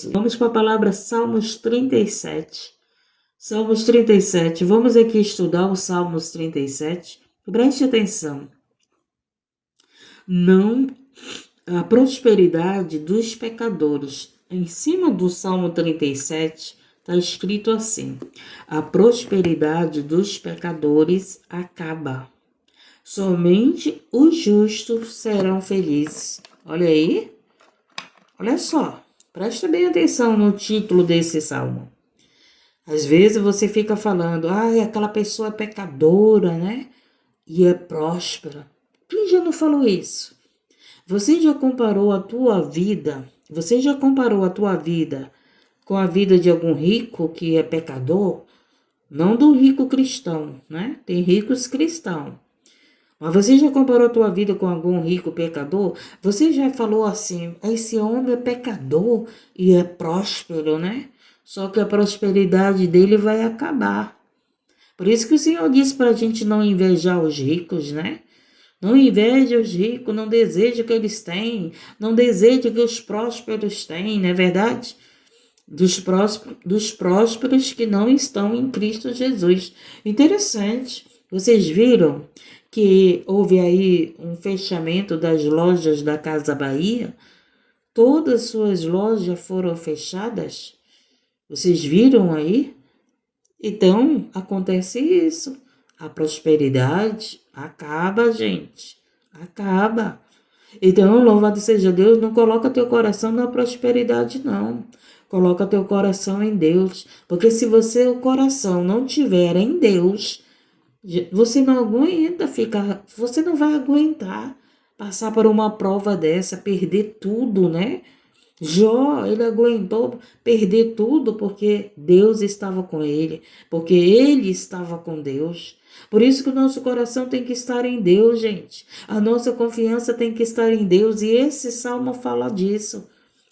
Vamos para a palavra Salmos 37. Salmos 37. Vamos aqui estudar o Salmos 37. Preste atenção. Não a prosperidade dos pecadores. Em cima do Salmo 37 está escrito assim: a prosperidade dos pecadores acaba. Somente os justos serão felizes. Olha aí. Olha só. Presta bem atenção no título desse salmo. Às vezes você fica falando, aquela pessoa é pecadora, né? E é próspera. Quem já não falou isso? Você já comparou a tua vida? Você já comparou a tua vida com a vida de algum rico que é pecador? Não do rico cristão, né? Tem ricos cristãos. Mas você já comparou a tua vida com algum rico pecador? Você já falou assim, esse homem é pecador e é próspero, né? Só que a prosperidade dele vai acabar. Por isso que o Senhor disse para a gente não invejar os ricos, né? Não inveje os ricos, não deseje o que eles têm, não deseje o que os prósperos têm, não é verdade? Dos prósperos que não estão em Cristo Jesus. Interessante. Vocês viram que houve aí um fechamento das lojas da Casa Bahia? Todas as suas lojas foram fechadas? Vocês viram aí? Então, acontece isso. A prosperidade acaba, gente. Acaba. Então, louvado seja Deus, não coloca teu coração na prosperidade, não. Coloca teu coração em Deus. Porque se o coração não tiver em Deus, você não aguenta ficar, você não vai aguentar passar por uma prova dessa, perder tudo, né? Jó, ele aguentou perder tudo porque Deus estava com ele, porque ele estava com Deus. Por isso que o nosso coração tem que estar em Deus, gente. A nossa confiança tem que estar em Deus. E esse salmo fala disso.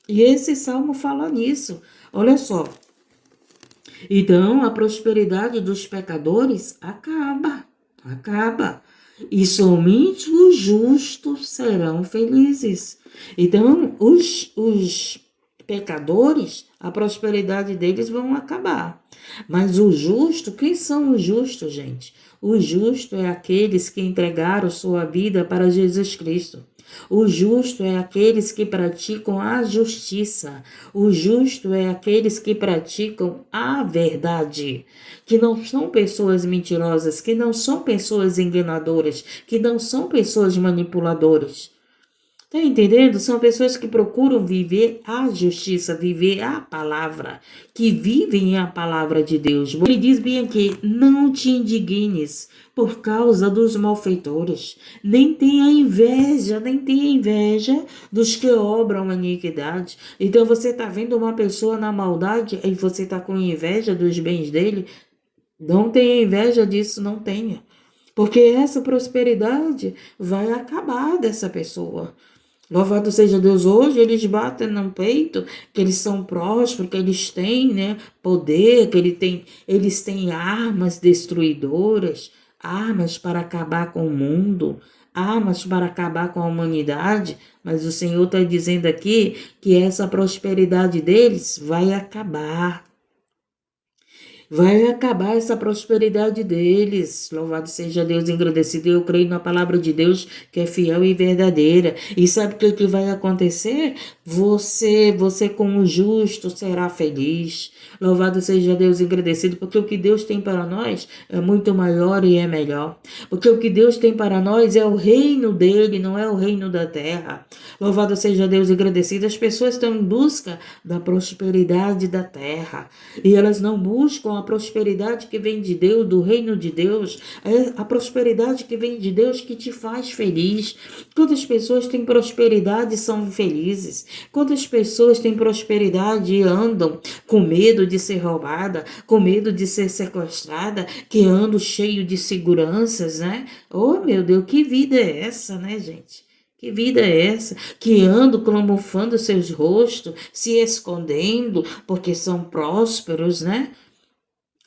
E esse salmo fala nisso. Olha só. Então, a prosperidade dos pecadores acaba. Acaba. E somente os justos serão felizes. Então, os pecadores, a prosperidade deles vão acabar. Mas o justo, quem são os justos, gente? O justo é aqueles que entregaram sua vida para Jesus Cristo. O justo é aqueles que praticam a justiça. O justo é aqueles que praticam a verdade. Que não são pessoas mentirosas, que não são pessoas enganadoras, que não são pessoas manipuladoras. Tá entendendo? São pessoas que procuram viver a justiça, viver a palavra, que vivem a palavra de Deus. Ele diz bem aqui, não te indignes por causa dos malfeitores, nem tenha inveja dos que obram a iniquidade. Então você tá vendo uma pessoa na maldade e você tá com inveja dos bens dele? Não tenha inveja disso, não tenha. Porque essa prosperidade vai acabar dessa pessoa. Louvado seja Deus, hoje eles batem no peito que eles são prósperos, que eles têm, né, poder, que eles têm armas destruidoras, armas para acabar com o mundo, armas para acabar com a humanidade, mas o Senhor está dizendo aqui que essa prosperidade deles vai acabar. Vai acabar essa prosperidade deles. Louvado seja Deus, engrandecido. Eu creio na palavra de Deus que é fiel e verdadeira. E sabe o que vai acontecer? Você como justo será feliz. Louvado seja Deus, engrandecido, porque o que Deus tem para nós é muito maior e é melhor. Porque o que Deus tem para nós é o reino dele, não é o reino da terra. Louvado seja Deus, engrandecido. As pessoas estão em busca da prosperidade da terra. E elas não buscam a prosperidade que vem de Deus, do reino de Deus, é a prosperidade que vem de Deus que te faz feliz. Quantas pessoas têm prosperidade e são felizes? Quantas pessoas têm prosperidade e andam com medo de ser roubada, com medo de ser sequestrada, que andam cheio de seguranças, né? Oh, meu Deus, que vida é essa, né, gente? Que vida é essa? Que andam camuflando seus rostos, se escondendo, porque são prósperos, né?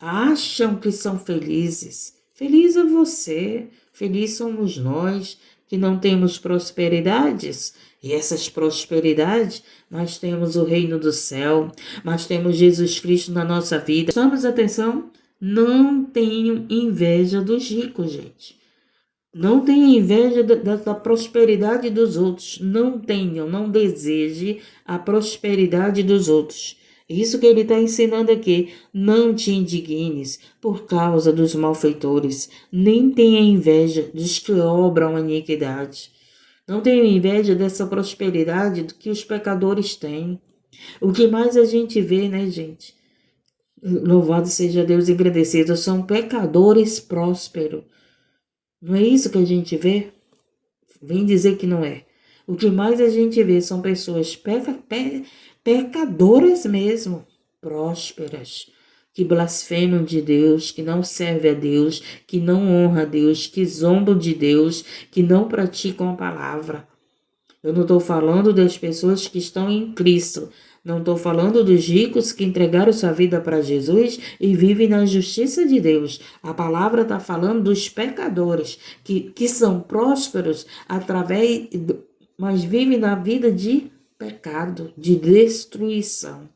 Acham que são felizes. Feliz é você, feliz somos nós, que não temos prosperidades. E essas prosperidades, nós temos o reino do céu, nós temos Jesus Cristo na nossa vida. Prestamos atenção? Não tenham inveja dos ricos, gente. Não tenha inveja da prosperidade dos outros. Não tenham, não deseje a prosperidade dos outros. Isso que ele está ensinando aqui. Não te indignes por causa dos malfeitores, nem tenha inveja dos que obram a iniquidade. Não tenha inveja dessa prosperidade que os pecadores têm. O que mais a gente vê, né, gente? Louvado seja Deus e agradecido, são pecadores prósperos. Não é isso que a gente vê? Vem dizer que não é. O que mais a gente vê são pessoas pecadoras mesmo, prósperas, que blasfemam de Deus, que não servem a Deus, que não honram a Deus, que zombam de Deus, que não praticam a palavra. Eu não estou falando das pessoas que estão em Cristo. Não estou falando dos ricos que entregaram sua vida para Jesus e vivem na justiça de Deus. A palavra está falando dos pecadores que são prósperos mas vivem na vida de pecado, de destruição.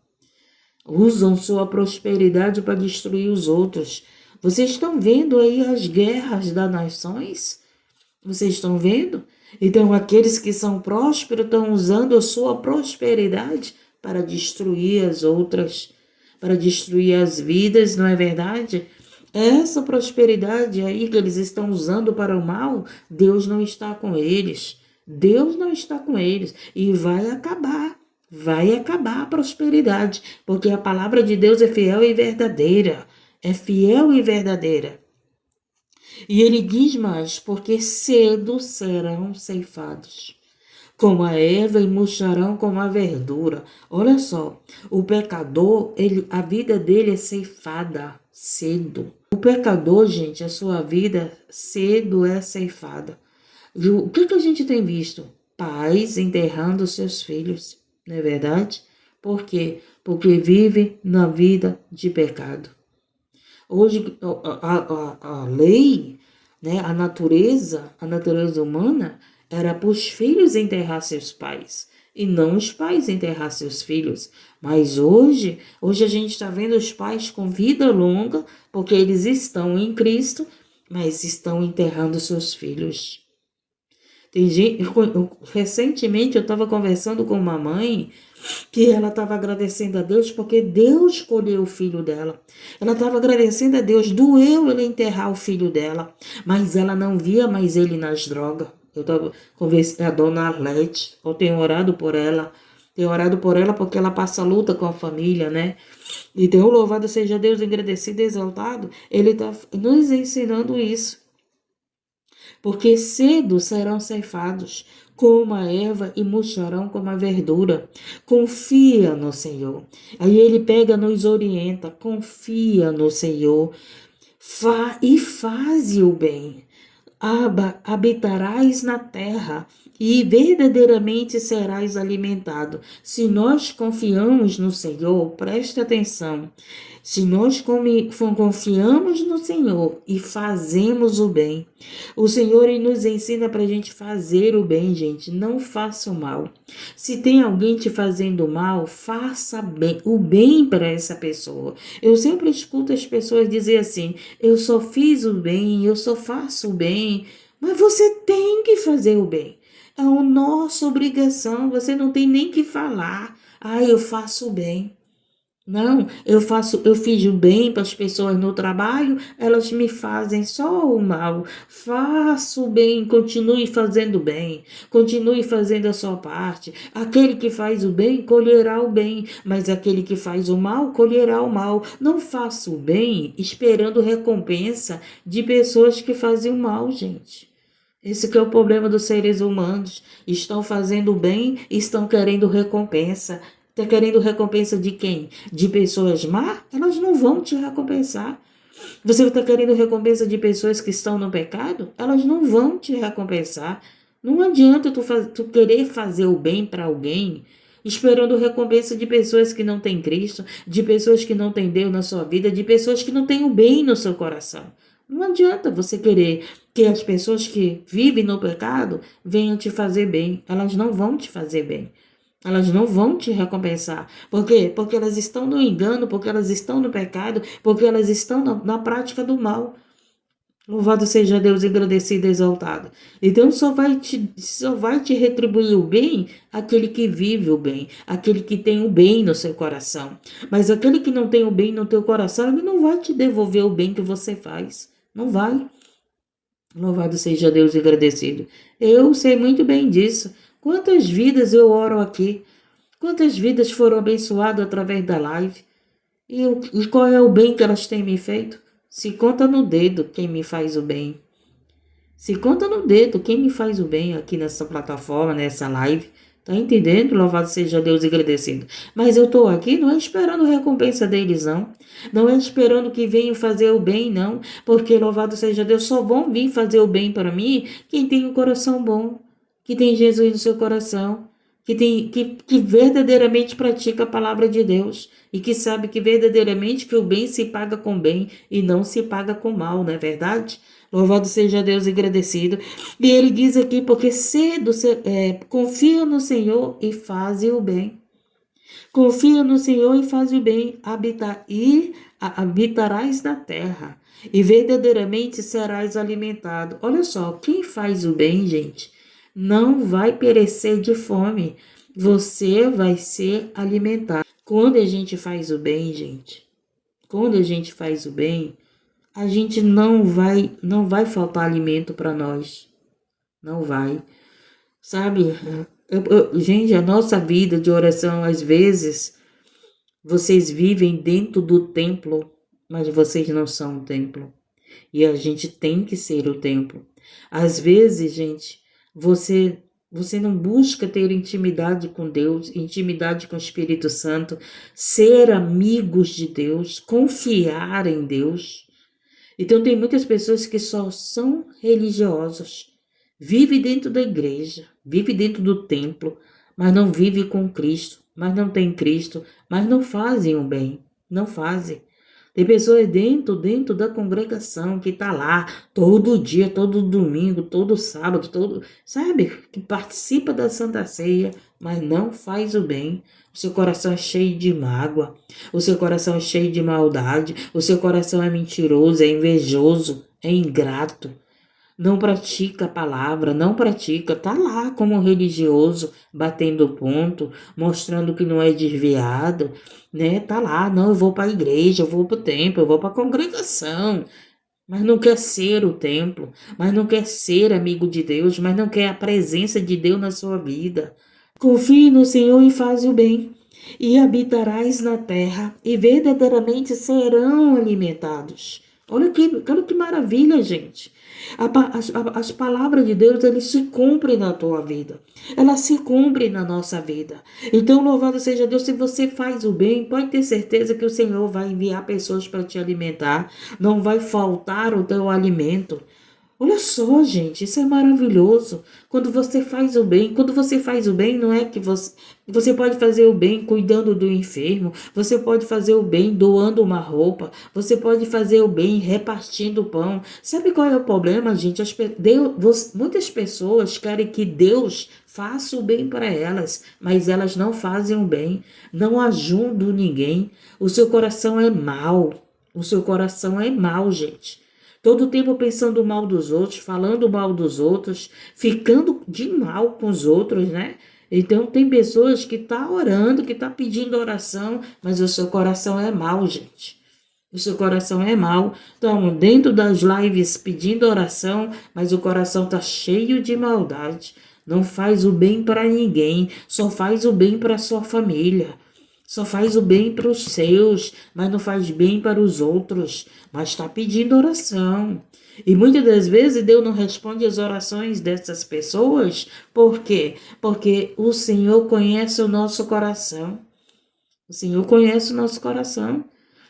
Usam sua prosperidade para destruir os outros. Vocês estão vendo aí as guerras das nações? Vocês estão vendo? Então, aqueles que são prósperos estão usando a sua prosperidade para destruir as outras, para destruir as vidas, não é verdade? Essa prosperidade aí que eles estão usando para o mal, Deus não está com eles. Deus não está com eles e vai acabar a prosperidade, porque a palavra de Deus é fiel e verdadeira, é fiel e verdadeira. E ele diz mais, porque cedo serão ceifados, como a erva e murcharão como a verdura. Olha só, o pecador, a vida dele é ceifada cedo. O pecador, gente, a sua vida cedo é ceifada. E o que a gente tem visto? Pais enterrando seus filhos, não é verdade? Por quê? Porque vive na vida de pecado. Hoje, a lei, né, a natureza humana era para os filhos enterrar seus pais e não os pais enterrar seus filhos. Mas hoje a gente está vendo os pais com vida longa porque eles estão em Cristo, mas estão enterrando seus filhos. Tem gente, recentemente eu estava conversando com uma mãe que ela estava agradecendo a Deus porque Deus escolheu o filho dela. Ela estava agradecendo a Deus, doeu ele enterrar o filho dela, mas ela não via mais ele nas drogas. Eu estava conversando com a dona Arlete, eu tenho orado por ela porque ela passa luta com a família, né? Então, louvado seja Deus, agradecido e exaltado, ele está nos ensinando isso. Porque cedo serão ceifados como a erva e murcharão como a verdura. Confia no Senhor. Aí ele pega, nos orienta, confia no Senhor e faze o bem. Habitarás na terra e verdadeiramente serás alimentado. Se nós confiamos no Senhor, preste atenção. Se nós confiamos no Senhor e fazemos o bem, o Senhor nos ensina para a gente fazer o bem, gente. Não faça o mal. Se tem alguém te fazendo mal, faça o bem para essa pessoa. Eu sempre escuto as pessoas dizer assim, eu só fiz o bem, eu só faço o bem. Mas você tem que fazer o bem. É a nossa obrigação, você não tem nem que falar. Eu faço o bem. Não, eu fiz o bem para as pessoas no trabalho, elas me fazem só o mal. Faço o bem, continue fazendo bem, continue fazendo a sua parte. Aquele que faz o bem, colherá o bem, mas aquele que faz o mal, colherá o mal. Não faça o bem esperando recompensa de pessoas que fazem o mal, gente. Esse que é o problema dos seres humanos. Estão fazendo o bem e estão querendo recompensa. Está querendo recompensa de quem? De pessoas má? Elas não vão te recompensar. Você está querendo recompensa de pessoas que estão no pecado? Elas não vão te recompensar. Não adianta tu querer fazer o bem para alguém esperando recompensa de pessoas que não têm Cristo, de pessoas que não têm Deus na sua vida, de pessoas que não têm o bem no seu coração. Não adianta você querer que as pessoas que vivem no pecado venham te fazer bem. Elas não vão te fazer bem. Elas não vão te recompensar. Por quê? Porque elas estão no engano, porque elas estão no pecado, porque elas estão na prática do mal. Louvado seja Deus, engrandecido e exaltado. Então só vai te retribuir o bem aquele que vive o bem, aquele que tem o bem no seu coração. Mas aquele que não tem o bem no teu coração, ele não vai te devolver o bem que você faz. Não vai. Louvado seja Deus, engrandecido. Eu sei muito bem disso. Quantas vidas eu oro aqui? Quantas vidas foram abençoadas através da live? E qual é o bem que elas têm me feito? Se conta no dedo quem me faz o bem. Se conta no dedo quem me faz o bem aqui nessa plataforma, nessa live. Tá entendendo? Louvado seja Deus e agradecido. Mas eu tô aqui não é esperando recompensa deles, não. Não é esperando que venham fazer o bem, não. Porque louvado seja Deus, só vão vir fazer o bem para mim quem tem um coração bom. Que tem Jesus no seu coração. Que verdadeiramente pratica a palavra de Deus e que sabe que verdadeiramente que o bem se paga com bem e não se paga com mal, não é verdade? Louvado seja Deus e agradecido. E ele diz aqui, porque confia no Senhor e faz o bem. Confia no Senhor e faz o bem, habitarás na terra e verdadeiramente serás alimentado. Olha só, quem faz o bem, gente, não vai perecer de fome. Você vai ser alimentado. Quando a gente faz o bem, gente, quando a gente faz o bem, a gente não vai faltar alimento para nós. Não vai. Sabe? Gente, a nossa vida de oração, às vezes, vocês vivem dentro do templo, mas vocês não são o templo. E a gente tem que ser o templo. Às vezes, gente, você não busca ter intimidade com Deus, intimidade com o Espírito Santo, ser amigos de Deus, confiar em Deus. Então tem muitas pessoas que só são religiosas, vive dentro da igreja, vive dentro do templo, mas não vive com Cristo, mas não tem Cristo, mas não fazem o bem, não fazem. Tem pessoas dentro da congregação que tá lá todo dia, todo domingo, todo sábado, sabe? Que participa da Santa Ceia, mas não faz o bem. O seu coração é cheio de mágoa, o seu coração é cheio de maldade, o seu coração é mentiroso, é invejoso, é ingrato. Não pratica a palavra, não pratica, tá lá como religioso, batendo ponto, mostrando que não é desviado, né? Tá lá, não, eu vou para a igreja, eu vou para o templo, eu vou para a congregação, mas não quer ser o templo, mas não quer ser amigo de Deus, mas não quer a presença de Deus na sua vida. Confie no Senhor e faz o bem, e habitarás na terra, e verdadeiramente serão alimentados. Olha que maravilha, gente. As palavras de Deus, elas se cumprem na tua vida. Elas se cumprem na nossa vida. Então, louvado seja Deus, se você faz o bem, pode ter certeza que o Senhor vai enviar pessoas para te alimentar. Não vai faltar o teu alimento. Olha só, gente, isso é maravilhoso. Quando você faz o bem, não é que você pode fazer o bem cuidando do enfermo, você pode fazer o bem doando uma roupa, você pode fazer o bem repartindo pão. Sabe qual é o problema, gente? Muitas pessoas querem que Deus faça o bem para elas, mas elas não fazem o bem, não ajudam ninguém. O seu coração é mau. O seu coração é mau, gente. Todo o tempo pensando mal dos outros, falando mal dos outros, ficando de mal com os outros, né? Então tem pessoas que tá orando, que tá pedindo oração, mas o seu coração é mau, gente. O seu coração é mau. Então, dentro das lives pedindo oração, mas o coração tá cheio de maldade. Não faz o bem para ninguém, só faz o bem para sua família. Só faz o bem para os seus, mas não faz bem para os outros, mas está pedindo oração. E muitas das vezes Deus não responde as orações dessas pessoas, por quê? Porque o Senhor conhece o nosso coração. O Senhor conhece o nosso coração.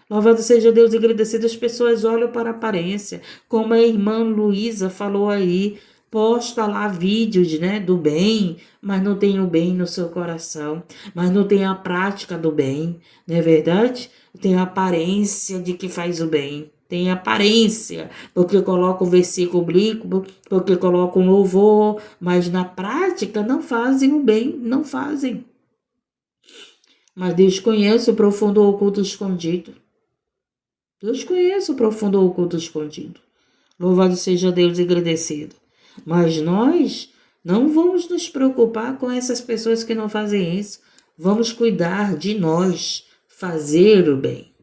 Louvado seja Deus e agradecido, as pessoas olham para a aparência, como a irmã Luísa falou aí, posta lá vídeos, né, do bem, mas não tem o bem no seu coração, mas não tem a prática do bem, não é verdade? Tem a aparência de que faz o bem, tem aparência, porque colocam um versículo bíblico, porque colocam um louvor, mas na prática não fazem o bem, não fazem. Mas Deus conhece o profundo oculto escondido. Deus conhece o profundo oculto escondido. Louvado seja Deus e agradecido. Mas nós não vamos nos preocupar com essas pessoas que não fazem isso. Vamos cuidar de nós, fazer o bem.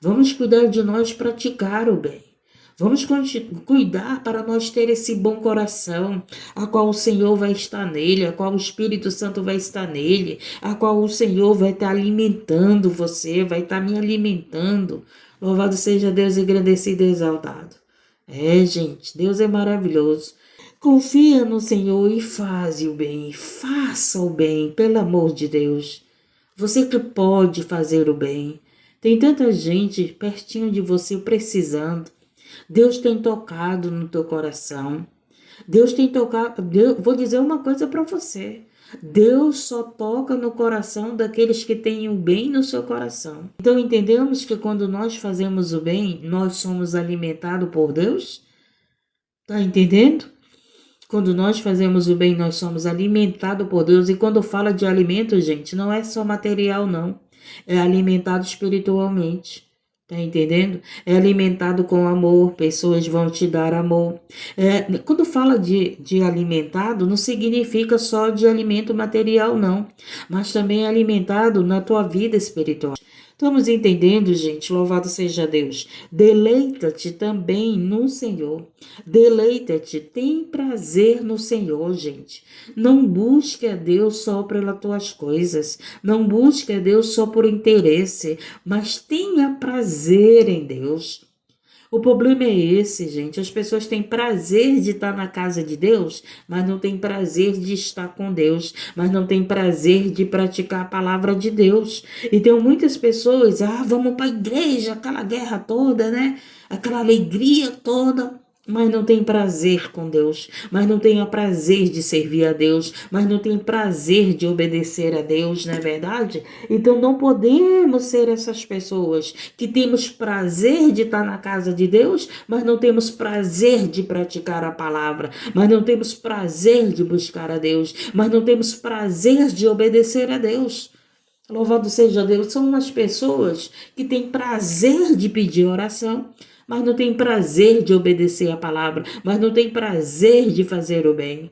Vamos cuidar de nós, praticar o bem. Vamos cuidar para nós ter esse bom coração, a qual o Senhor vai estar nele, a qual o Espírito Santo vai estar nele, a qual o Senhor vai estar alimentando você, vai estar me alimentando. Louvado seja Deus, agradecido e exaltado. Gente, Deus é maravilhoso. Confia no Senhor e faz o bem, faça o bem, pelo amor de Deus. Você que pode fazer o bem. Tem tanta gente pertinho de você precisando. Deus tem tocado no teu coração. Deus tem tocado. Vou dizer uma coisa para você. Deus só toca no coração daqueles que têm o bem no seu coração. Então entendemos que quando nós fazemos o bem, nós somos alimentados por Deus? Tá entendendo? Quando nós fazemos o bem, nós somos alimentados por Deus. E quando fala de alimento, gente, não é só material, não. É alimentado espiritualmente. Tá entendendo? É alimentado com amor. Pessoas vão te dar amor. Quando fala de alimentado, não significa só de alimento material, não. Mas também é alimentado na tua vida espiritual. Estamos entendendo, gente? Louvado seja Deus. Deleita-te também no Senhor. Deleita-te, tem prazer no Senhor, gente. Não busque a Deus só pelas tuas coisas. Não busque a Deus só por interesse, mas tenha prazer em Deus. O problema é esse, gente. As pessoas têm prazer de estar na casa de Deus, mas não têm prazer de estar com Deus, mas não têm prazer de praticar a palavra de Deus. E tem muitas pessoas, vamos para a igreja, aquela guerra toda, né? Aquela alegria toda. Mas não tem prazer com Deus, mas não tem prazer de servir a Deus, mas não tem prazer de obedecer a Deus, não é verdade? Então não podemos ser essas pessoas que temos prazer de estar na casa de Deus, mas não temos prazer de praticar a palavra, mas não temos prazer de buscar a Deus, mas não temos prazer de obedecer a Deus. Louvado seja Deus, são umas pessoas que têm prazer de pedir oração, mas não tem prazer de obedecer a palavra, mas não tem prazer de fazer o bem.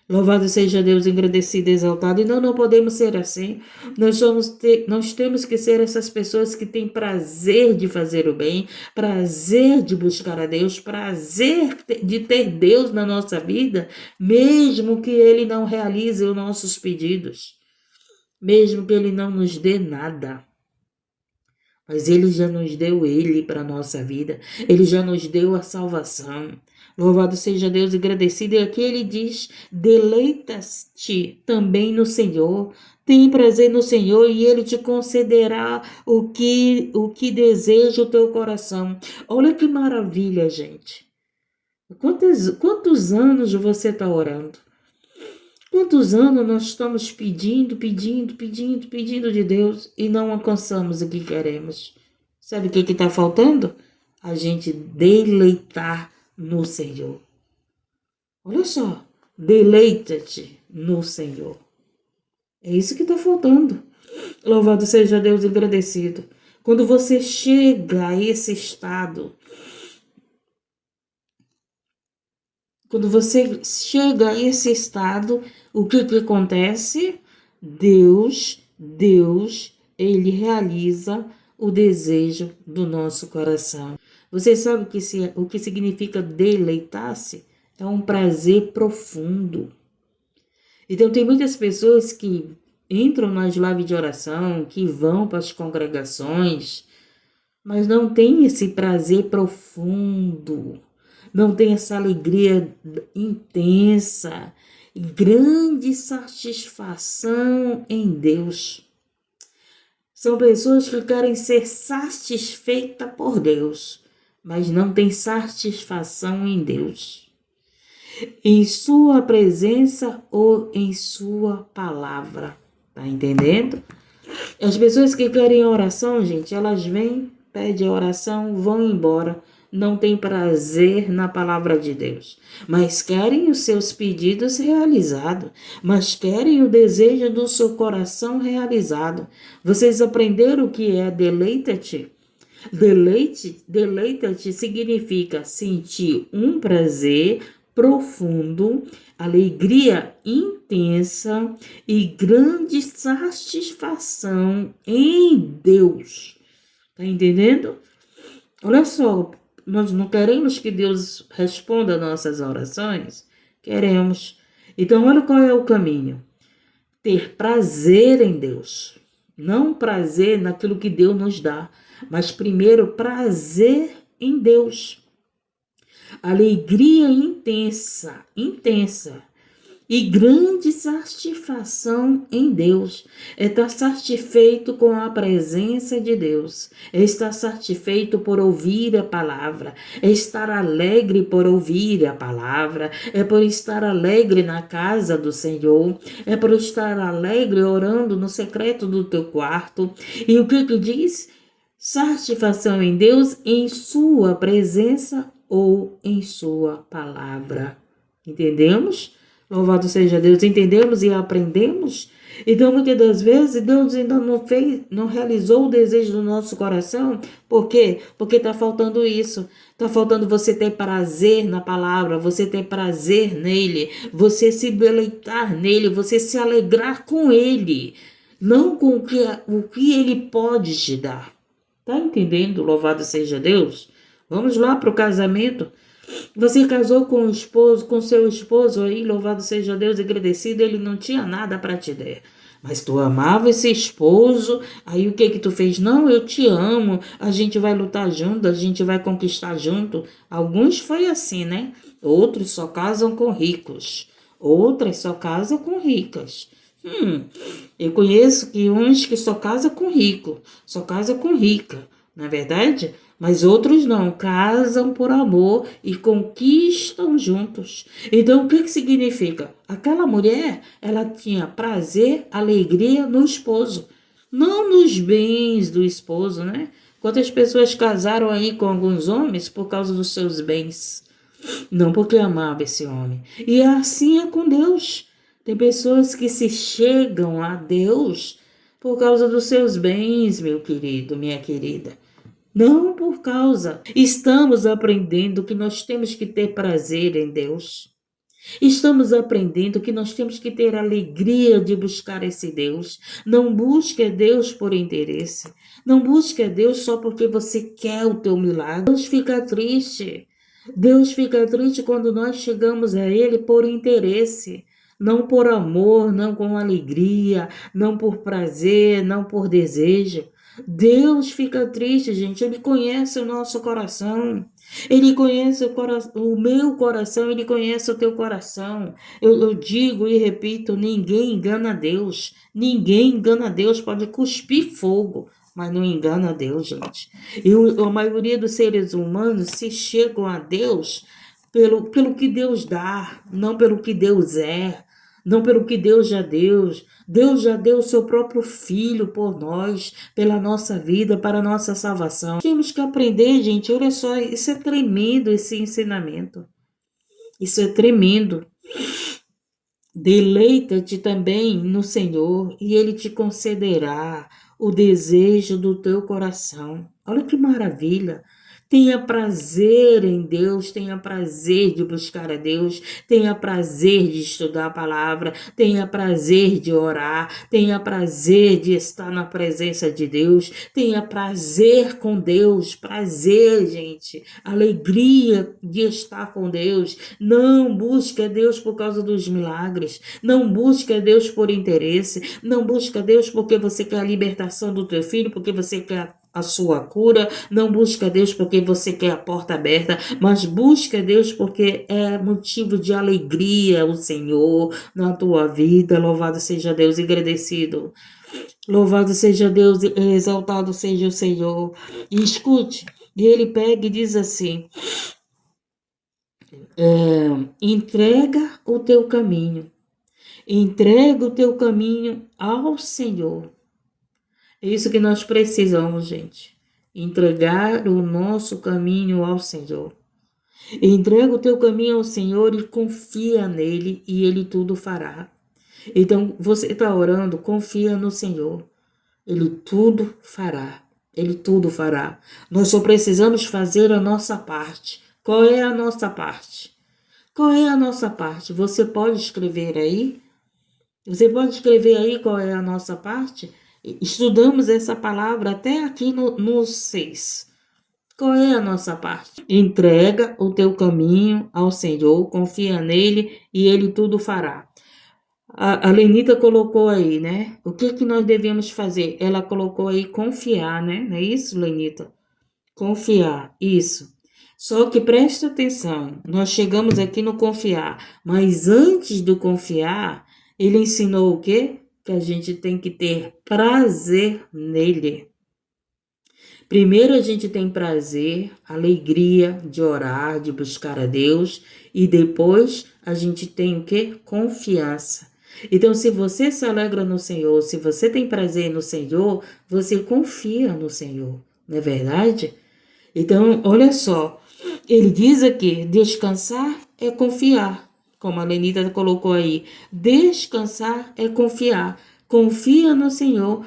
Louvado seja Deus, engrandecido e exaltado. E não podemos ser assim. Nós temos que ser essas pessoas que têm prazer de fazer o bem, prazer de buscar a Deus, prazer de ter Deus na nossa vida, mesmo que Ele não realize os nossos pedidos, mesmo que Ele não nos dê nada. Mas Ele já nos deu Ele para a nossa vida. Ele já nos deu a salvação. Louvado seja Deus, agradecido. E aqui Ele diz, deleita-te também no Senhor. Tem prazer no Senhor e Ele te concederá o que deseja o teu coração. Olha que maravilha, gente. Quantos anos você está orando? Quantos anos nós estamos pedindo de Deus e não alcançamos o que queremos? Sabe o que está faltando? A gente deleitar no Senhor. Olha só, deleita-te no Senhor. É isso que está faltando. Louvado seja Deus, agradecido. Quando você chega a esse estado, o que acontece? Deus, Ele realiza o desejo do nosso coração. Você sabe o que significa deleitar-se? É um prazer profundo. Então tem muitas pessoas que entram nas lives de oração, que vão para as congregações, mas não tem esse prazer profundo. Não tem essa alegria intensa e grande satisfação em Deus. São pessoas que querem ser satisfeitas por Deus, mas não têm satisfação em Deus. Em sua presença ou em sua palavra. Tá entendendo? As pessoas que querem oração, gente, elas vêm, pedem a oração, vão embora. não têm prazer na palavra de Deus, mas querem os seus pedidos realizados, mas querem o desejo do seu coração realizado. Vocês aprenderam o que é deleita-te? Deleita-te significa sentir um prazer profundo, alegria intensa e grande satisfação em Deus. Tá entendendo? Olha só, nós não queremos que Deus responda nossas orações? Queremos. Então, olha qual é o caminho. Ter prazer em Deus. Não prazer naquilo que Deus nos dá, mas primeiro prazer em Deus. Alegria intensa, intensa. E grande satisfação em Deus. É estar satisfeito com a presença de Deus. É estar satisfeito por ouvir a palavra. É estar alegre por ouvir a palavra. É por estar alegre na casa do Senhor. É por estar alegre orando no secreto do teu quarto. E o que diz? Satisfação em Deus em sua presença ou em sua palavra. Entendemos? Louvado seja Deus, entendemos e aprendemos. Então, muitas das vezes, Deus ainda não realizou o desejo do nosso coração. Por quê? Porque está faltando isso. Está faltando você ter prazer na palavra, você ter prazer nele, você se deleitar nele, você se alegrar com ele, não com o que ele pode te dar. Está entendendo? Louvado seja Deus. Vamos lá para o casamento. Você casou com o esposo, com seu esposo aí, louvado seja Deus, agradecido, ele não tinha nada para te dar. Mas tu amava esse esposo, aí o que tu fez? Não, eu te amo, a gente vai lutar junto, a gente vai conquistar junto. Alguns foi assim, né? Outros só casam com ricos, outras só casam com ricas. Eu conheço que uns que só casam com rico, só casam com rica, não é verdade? Mas outros não, casam por amor e conquistam juntos. Então, o que significa? Aquela mulher, ela tinha prazer, alegria no esposo, não nos bens do esposo, né? Quantas pessoas casaram aí com alguns homens por causa dos seus bens? Não porque amava esse homem. E assim é com Deus. Tem pessoas que se chegam a Deus por causa dos seus bens, meu querido, minha querida. Não por causa. Estamos aprendendo que nós temos que ter prazer em Deus. Estamos aprendendo que nós temos que ter alegria de buscar esse Deus. Não busque a Deus por interesse. Não busque a Deus só porque você quer o teu milagre. Deus fica triste. Deus fica triste quando nós chegamos a Ele por interesse. Não por amor, não com alegria, não por prazer, não por desejo. Deus fica triste, gente. Ele conhece o nosso coração. Ele conhece o meu coração, ele conhece o teu coração. Eu digo e repito, ninguém engana Deus. Ninguém engana Deus, pode cuspir fogo, mas não engana Deus, gente. E a maioria dos seres humanos se chegam a Deus pelo que Deus dá, não pelo que Deus é. Não pelo que Deus já deu. Deus já deu o seu próprio Filho por nós, pela nossa vida, para a nossa salvação. Temos que aprender, gente. Olha só, isso é tremendo, esse ensinamento. Isso é tremendo. Deleita-te também no Senhor e Ele te concederá o desejo do teu coração. Olha que maravilha. Tenha prazer em Deus, tenha prazer de buscar a Deus, tenha prazer de estudar a palavra, tenha prazer de orar, tenha prazer de estar na presença de Deus, tenha prazer com Deus, prazer, gente, alegria de estar com Deus. Não busque a Deus por causa dos milagres, não busque a Deus por interesse, não busque a Deus porque você quer a libertação do teu filho, porque você quer a sua cura, não busca Deus porque você quer a porta aberta, mas busca Deus porque é motivo de alegria o Senhor na tua vida. Louvado seja Deus, agradecido. Louvado seja Deus, exaltado seja o Senhor. E escute, e ele pega e diz assim, entrega o teu caminho. Entrega o teu caminho ao Senhor. É isso que nós precisamos, gente. entregar o nosso caminho ao Senhor. Entrega o teu caminho ao Senhor e confia nele e ele tudo fará. Então, você está orando, confia no Senhor. Ele tudo fará. Ele tudo fará. Nós só precisamos fazer a nossa parte. Qual é a nossa parte? Qual é a nossa parte? Você pode escrever aí? Você pode escrever aí qual é a nossa parte? Estudamos essa palavra até aqui no 6. Qual é a nossa parte? Entrega o teu caminho ao Senhor, confia nele e ele tudo fará. A Lenita colocou aí, né? O que nós devemos fazer? Ela colocou aí confiar, né? Não é isso, Lenita? Confiar, isso. Só que preste atenção, nós chegamos aqui no confiar, mas antes do confiar, ele ensinou o quê? Que a gente tem que ter prazer nele. Primeiro a gente tem prazer, alegria de orar, de buscar a Deus, e depois a gente tem o quê? Confiança. Então, se você se alegra no Senhor, se você tem prazer no Senhor, você confia no Senhor, não é verdade? Então, olha só, ele diz aqui, descansar é confiar, como a Lenita colocou aí, descansar é confiar. Confia no Senhor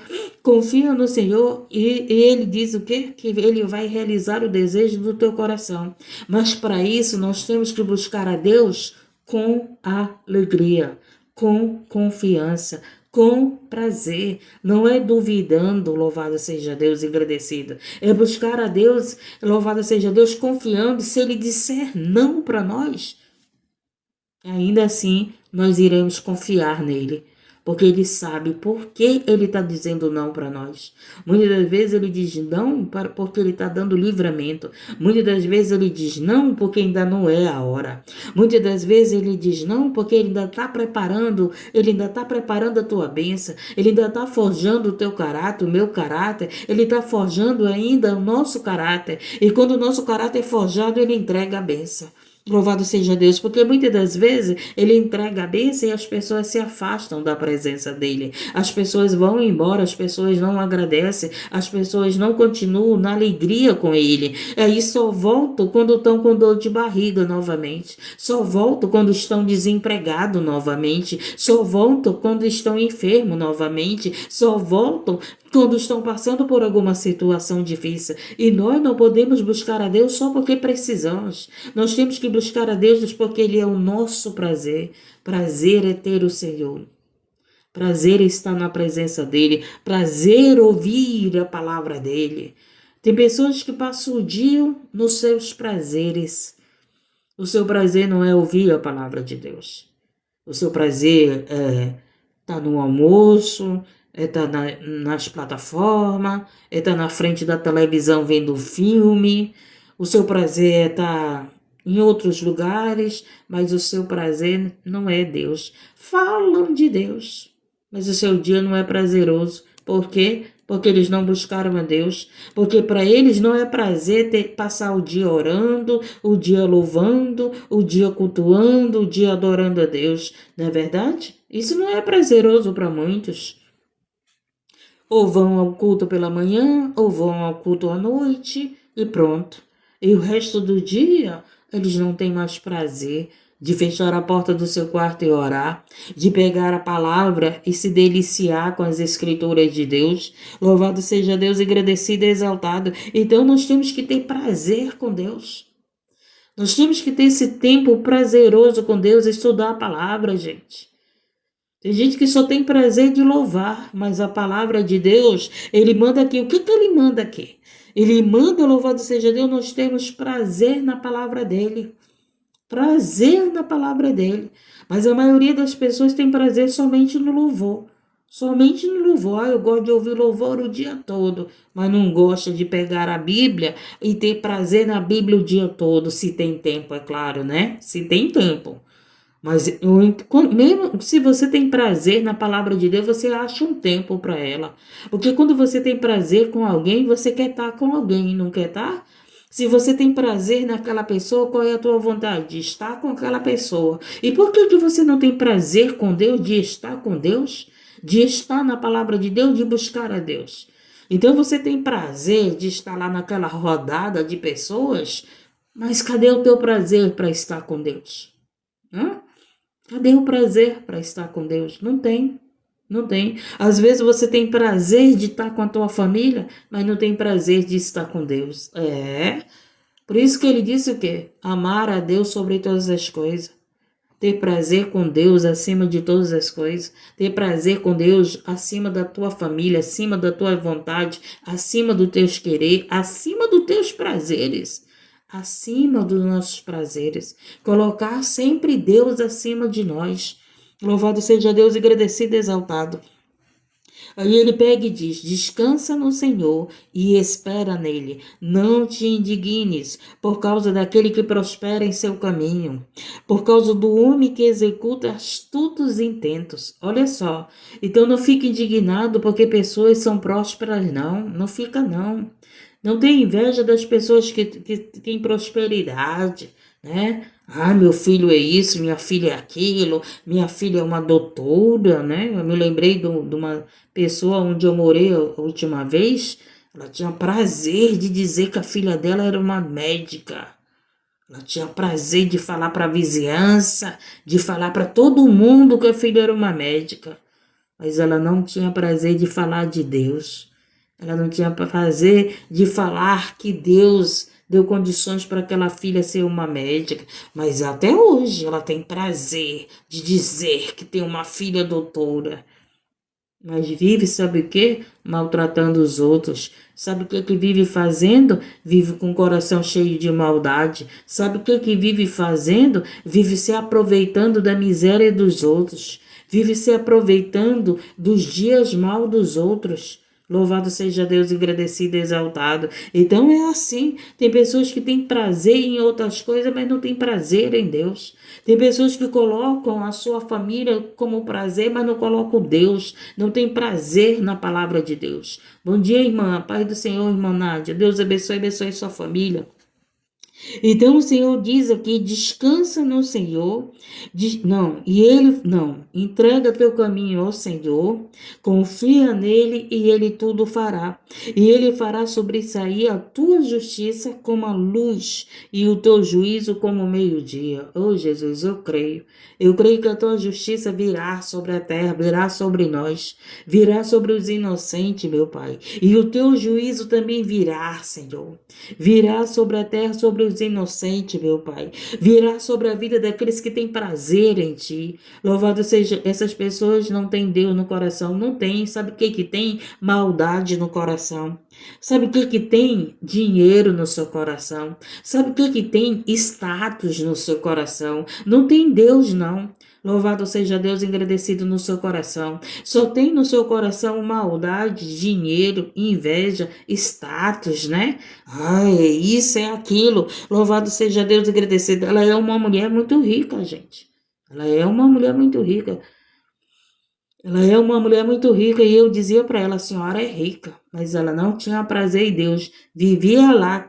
e ele diz o quê? Que ele vai realizar o desejo do teu coração. Mas para isso nós temos que buscar a Deus com alegria, com confiança, com prazer. Não é duvidando, louvado seja Deus, e agradecido. É buscar a Deus, louvado seja Deus, confiando. Se ele disser não para nós, ainda assim nós iremos confiar nele. Porque ele sabe por que ele está dizendo não para nós. Muitas das vezes ele diz não porque ele está dando livramento. Muitas das vezes ele diz não porque ainda não é a hora. Muitas das vezes ele diz não porque ele ainda está preparando, a tua bênção. Ele ainda está forjando o teu caráter, o meu caráter. Ele está forjando ainda o nosso caráter. E quando o nosso caráter é forjado, ele entrega a bênção. Louvado seja Deus, porque muitas das vezes ele entrega a bênção e as pessoas se afastam da presença dele. As pessoas vão embora, as pessoas não agradecem, as pessoas não continuam na alegria com ele. Aí só voltam quando estão com dor de barriga novamente. Só voltam quando estão desempregados novamente. Só voltam quando estão enfermos novamente. Só voltam quando estão passando por alguma situação difícil. E nós não podemos buscar a Deus só porque precisamos. Nós temos que buscar a Deus porque ele é o nosso prazer. Prazer é ter o Senhor. Prazer é estar na presença dele. Prazer ouvir a palavra dele. Tem pessoas que passam o dia nos seus prazeres. O seu prazer não é ouvir a palavra de Deus. O seu prazer é estar no almoço, é estar nas plataformas, é estar na frente da televisão vendo filme. O seu prazer é estar em outros lugares, mas o seu prazer não é Deus. Falam de Deus, mas o seu dia não é prazeroso. Por quê? Porque eles não buscaram a Deus. Porque para eles não é prazer passar o dia orando, o dia louvando, o dia cultuando, o dia adorando a Deus. Não é verdade? Isso não é prazeroso para muitos. Ou vão ao culto pela manhã, ou vão ao culto à noite e pronto. E o resto do dia, eles não têm mais prazer de fechar a porta do seu quarto e orar, de pegar a palavra e se deliciar com as escrituras de Deus. Louvado seja Deus, agradecido e exaltado. Então nós temos que ter prazer com Deus. Nós temos que ter esse tempo prazeroso com Deus, estudar a palavra, gente. Tem gente que só tem prazer de louvar, mas a palavra de Deus, ele manda aqui. O que ele manda aqui? Ele manda, louvado seja Deus, nós temos prazer na palavra dele. Prazer na palavra dele. Mas a maioria das pessoas tem prazer somente no louvor. Somente no louvor. Eu gosto de ouvir louvor o dia todo, mas não gosta de pegar a Bíblia e ter prazer na Bíblia o dia todo, se tem tempo, é claro, né? Se tem tempo. Mas mesmo se você tem prazer na palavra de Deus, você acha um tempo para ela. Porque quando você tem prazer com alguém, você quer estar com alguém, não quer estar? Se você tem prazer naquela pessoa, qual é a tua vontade? De estar com aquela pessoa. E por que você não tem prazer com Deus, de estar com Deus? De estar na palavra de Deus, de buscar a Deus? Então você tem prazer de estar lá naquela rodada de pessoas, mas cadê o teu prazer para estar com Deus? Hã? Cadê o prazer para estar com Deus? Não tem. Não tem. Às vezes você tem prazer de estar com a tua família, mas não tem prazer de estar com Deus. Por isso que ele disse o quê? Amar a Deus sobre todas as coisas. Ter prazer com Deus acima de todas as coisas. Ter prazer com Deus acima da tua família, acima da tua vontade, acima dos teus querer, acima dos teus prazeres. Acima dos nossos prazeres. Colocar sempre Deus acima de nós. Louvado seja Deus, agradecido e exaltado. Aí ele pega e diz: descansa no Senhor e espera nele. Não te indignes por causa daquele que prospera em seu caminho, por causa do homem que executa astutos intentos. Olha só. Então não fique indignado porque pessoas são prósperas, não. Não fica, não. Não tem inveja das pessoas que têm prosperidade, né? Ah, meu filho é isso, minha filha é aquilo, minha filha é uma doutora, né? Eu me lembrei de uma pessoa onde eu morei a última vez. Ela tinha prazer de dizer que a filha dela era uma médica. Ela tinha prazer de falar para a vizinhança, de falar para todo mundo que a filha era uma médica. Mas ela não tinha prazer de falar de Deus. Ela não tinha prazer de falar que Deus deu condições para aquela filha ser uma médica. Mas até hoje ela tem prazer de dizer que tem uma filha doutora. Mas vive, sabe o quê? Maltratando os outros. Sabe o que vive fazendo? Vive com o coração cheio de maldade. Sabe o que vive fazendo? Vive se aproveitando da miséria dos outros. Vive se aproveitando dos dias mal dos outros. Louvado seja Deus, agradecido e exaltado. Então é assim. Tem pessoas que têm prazer em outras coisas, mas não têm prazer em Deus. Tem pessoas que colocam a sua família como prazer, mas não colocam Deus. Não tem prazer na palavra de Deus. Bom dia, irmã. Paz do Senhor, irmã Nádia. Deus abençoe sua família. Então o Senhor diz aqui: descansa no Senhor. Entrega teu caminho ao Senhor, confia nele e ele tudo fará. E ele fará sobressair a tua justiça como a luz e o teu juízo como o meio-dia. Oh Jesus, eu creio. Eu creio que a tua justiça virá sobre a terra, virá sobre nós, virá sobre os inocentes, meu Pai. E o teu juízo também virá, Senhor. Virá sobre a terra, sobre os inocentes, meu Pai. Virá sobre a vida daqueles que têm prazer em ti. Louvado seja, essas pessoas não têm Deus no coração, não tem. Sabe o que tem? Maldade no coração. Sabe o que tem? Dinheiro no seu coração. Sabe o que tem? Status no seu coração. Não tem Deus, não. Louvado seja Deus, agradecido no seu coração. Só tem no seu coração maldade, dinheiro, inveja, status, né? Ai, é isso, é aquilo. Louvado seja Deus, agradecido. Ela é uma mulher muito rica, gente. Ela é uma mulher muito rica. Ela é uma mulher muito rica e eu dizia para ela: a senhora é rica, mas ela não tinha prazer em Deus. Vivia lá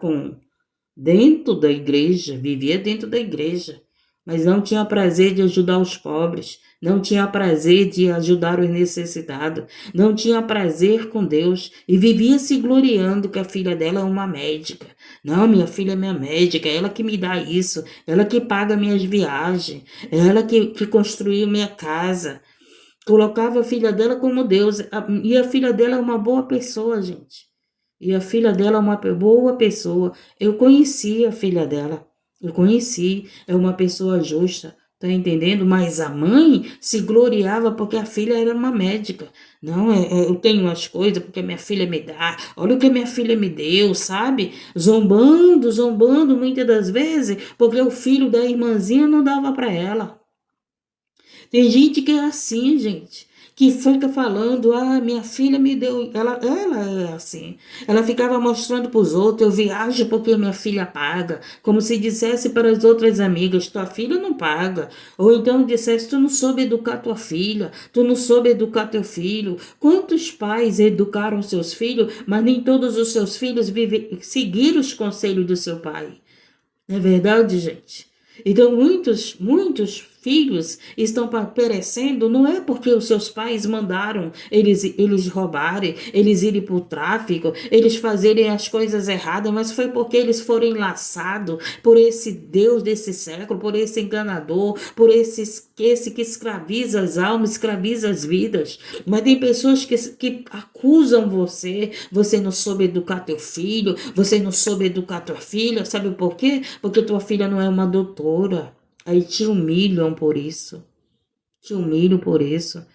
dentro da igreja, vivia dentro da igreja, mas não tinha prazer de ajudar os pobres, não tinha prazer de ajudar os necessitados, não tinha prazer com Deus e vivia se gloriando que a filha dela é uma médica. Não, minha filha é minha médica, é ela que me dá isso, ela que paga minhas viagens, é ela que construiu minha casa. Colocava a filha dela como Deus. E a filha dela é uma boa pessoa, gente. E a filha dela é uma boa pessoa. Eu conheci a filha dela. Eu conheci. É uma pessoa justa. Tá entendendo? Mas a mãe se gloriava porque a filha era uma médica. Não, eu tenho as coisas porque minha filha me dá. Olha o que minha filha me deu, sabe? Zombando muitas das vezes porque o filho da irmãzinha não dava para ela. Tem gente que é assim, gente, que fica falando: ah, minha filha me deu. Ela é assim. Ela ficava mostrando para os outros: eu viajo porque minha filha paga. Como se dissesse para as outras amigas: tua filha não paga. Ou então dissesse: tu não soube educar tua filha, tu não soube educar teu filho. Quantos pais educaram seus filhos, mas nem todos os seus filhos seguiram os conselhos do seu pai? Não é verdade, gente? Então, muitos filhos estão perecendo, não é porque os seus pais mandaram eles roubarem, eles irem para o tráfico, eles fazerem as coisas erradas, mas foi porque eles foram enlaçados por esse Deus desse século, por esse enganador, por esse que escraviza as almas, escraviza as vidas. Mas tem pessoas que acusam você não soube educar teu filho, você não soube educar tua filha, sabe por quê? Porque tua filha não é uma doutora. Aí te humilham por isso. Te humilham por isso.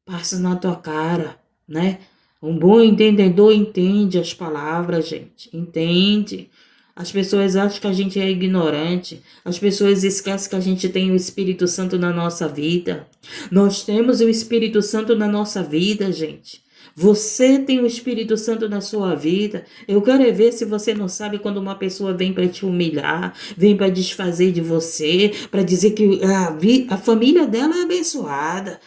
Passa na tua cara, né? Um bom entendedor entende as palavras, gente. Entende. As pessoas acham que a gente é ignorante. As pessoas esquecem que a gente tem o Espírito Santo na nossa vida. Nós temos o Espírito Santo na nossa vida, gente. Você tem o Espírito Santo na sua vida. Eu quero é ver se você não sabe quando uma pessoa vem para te humilhar, vem para desfazer de você, para dizer que a família dela é abençoada.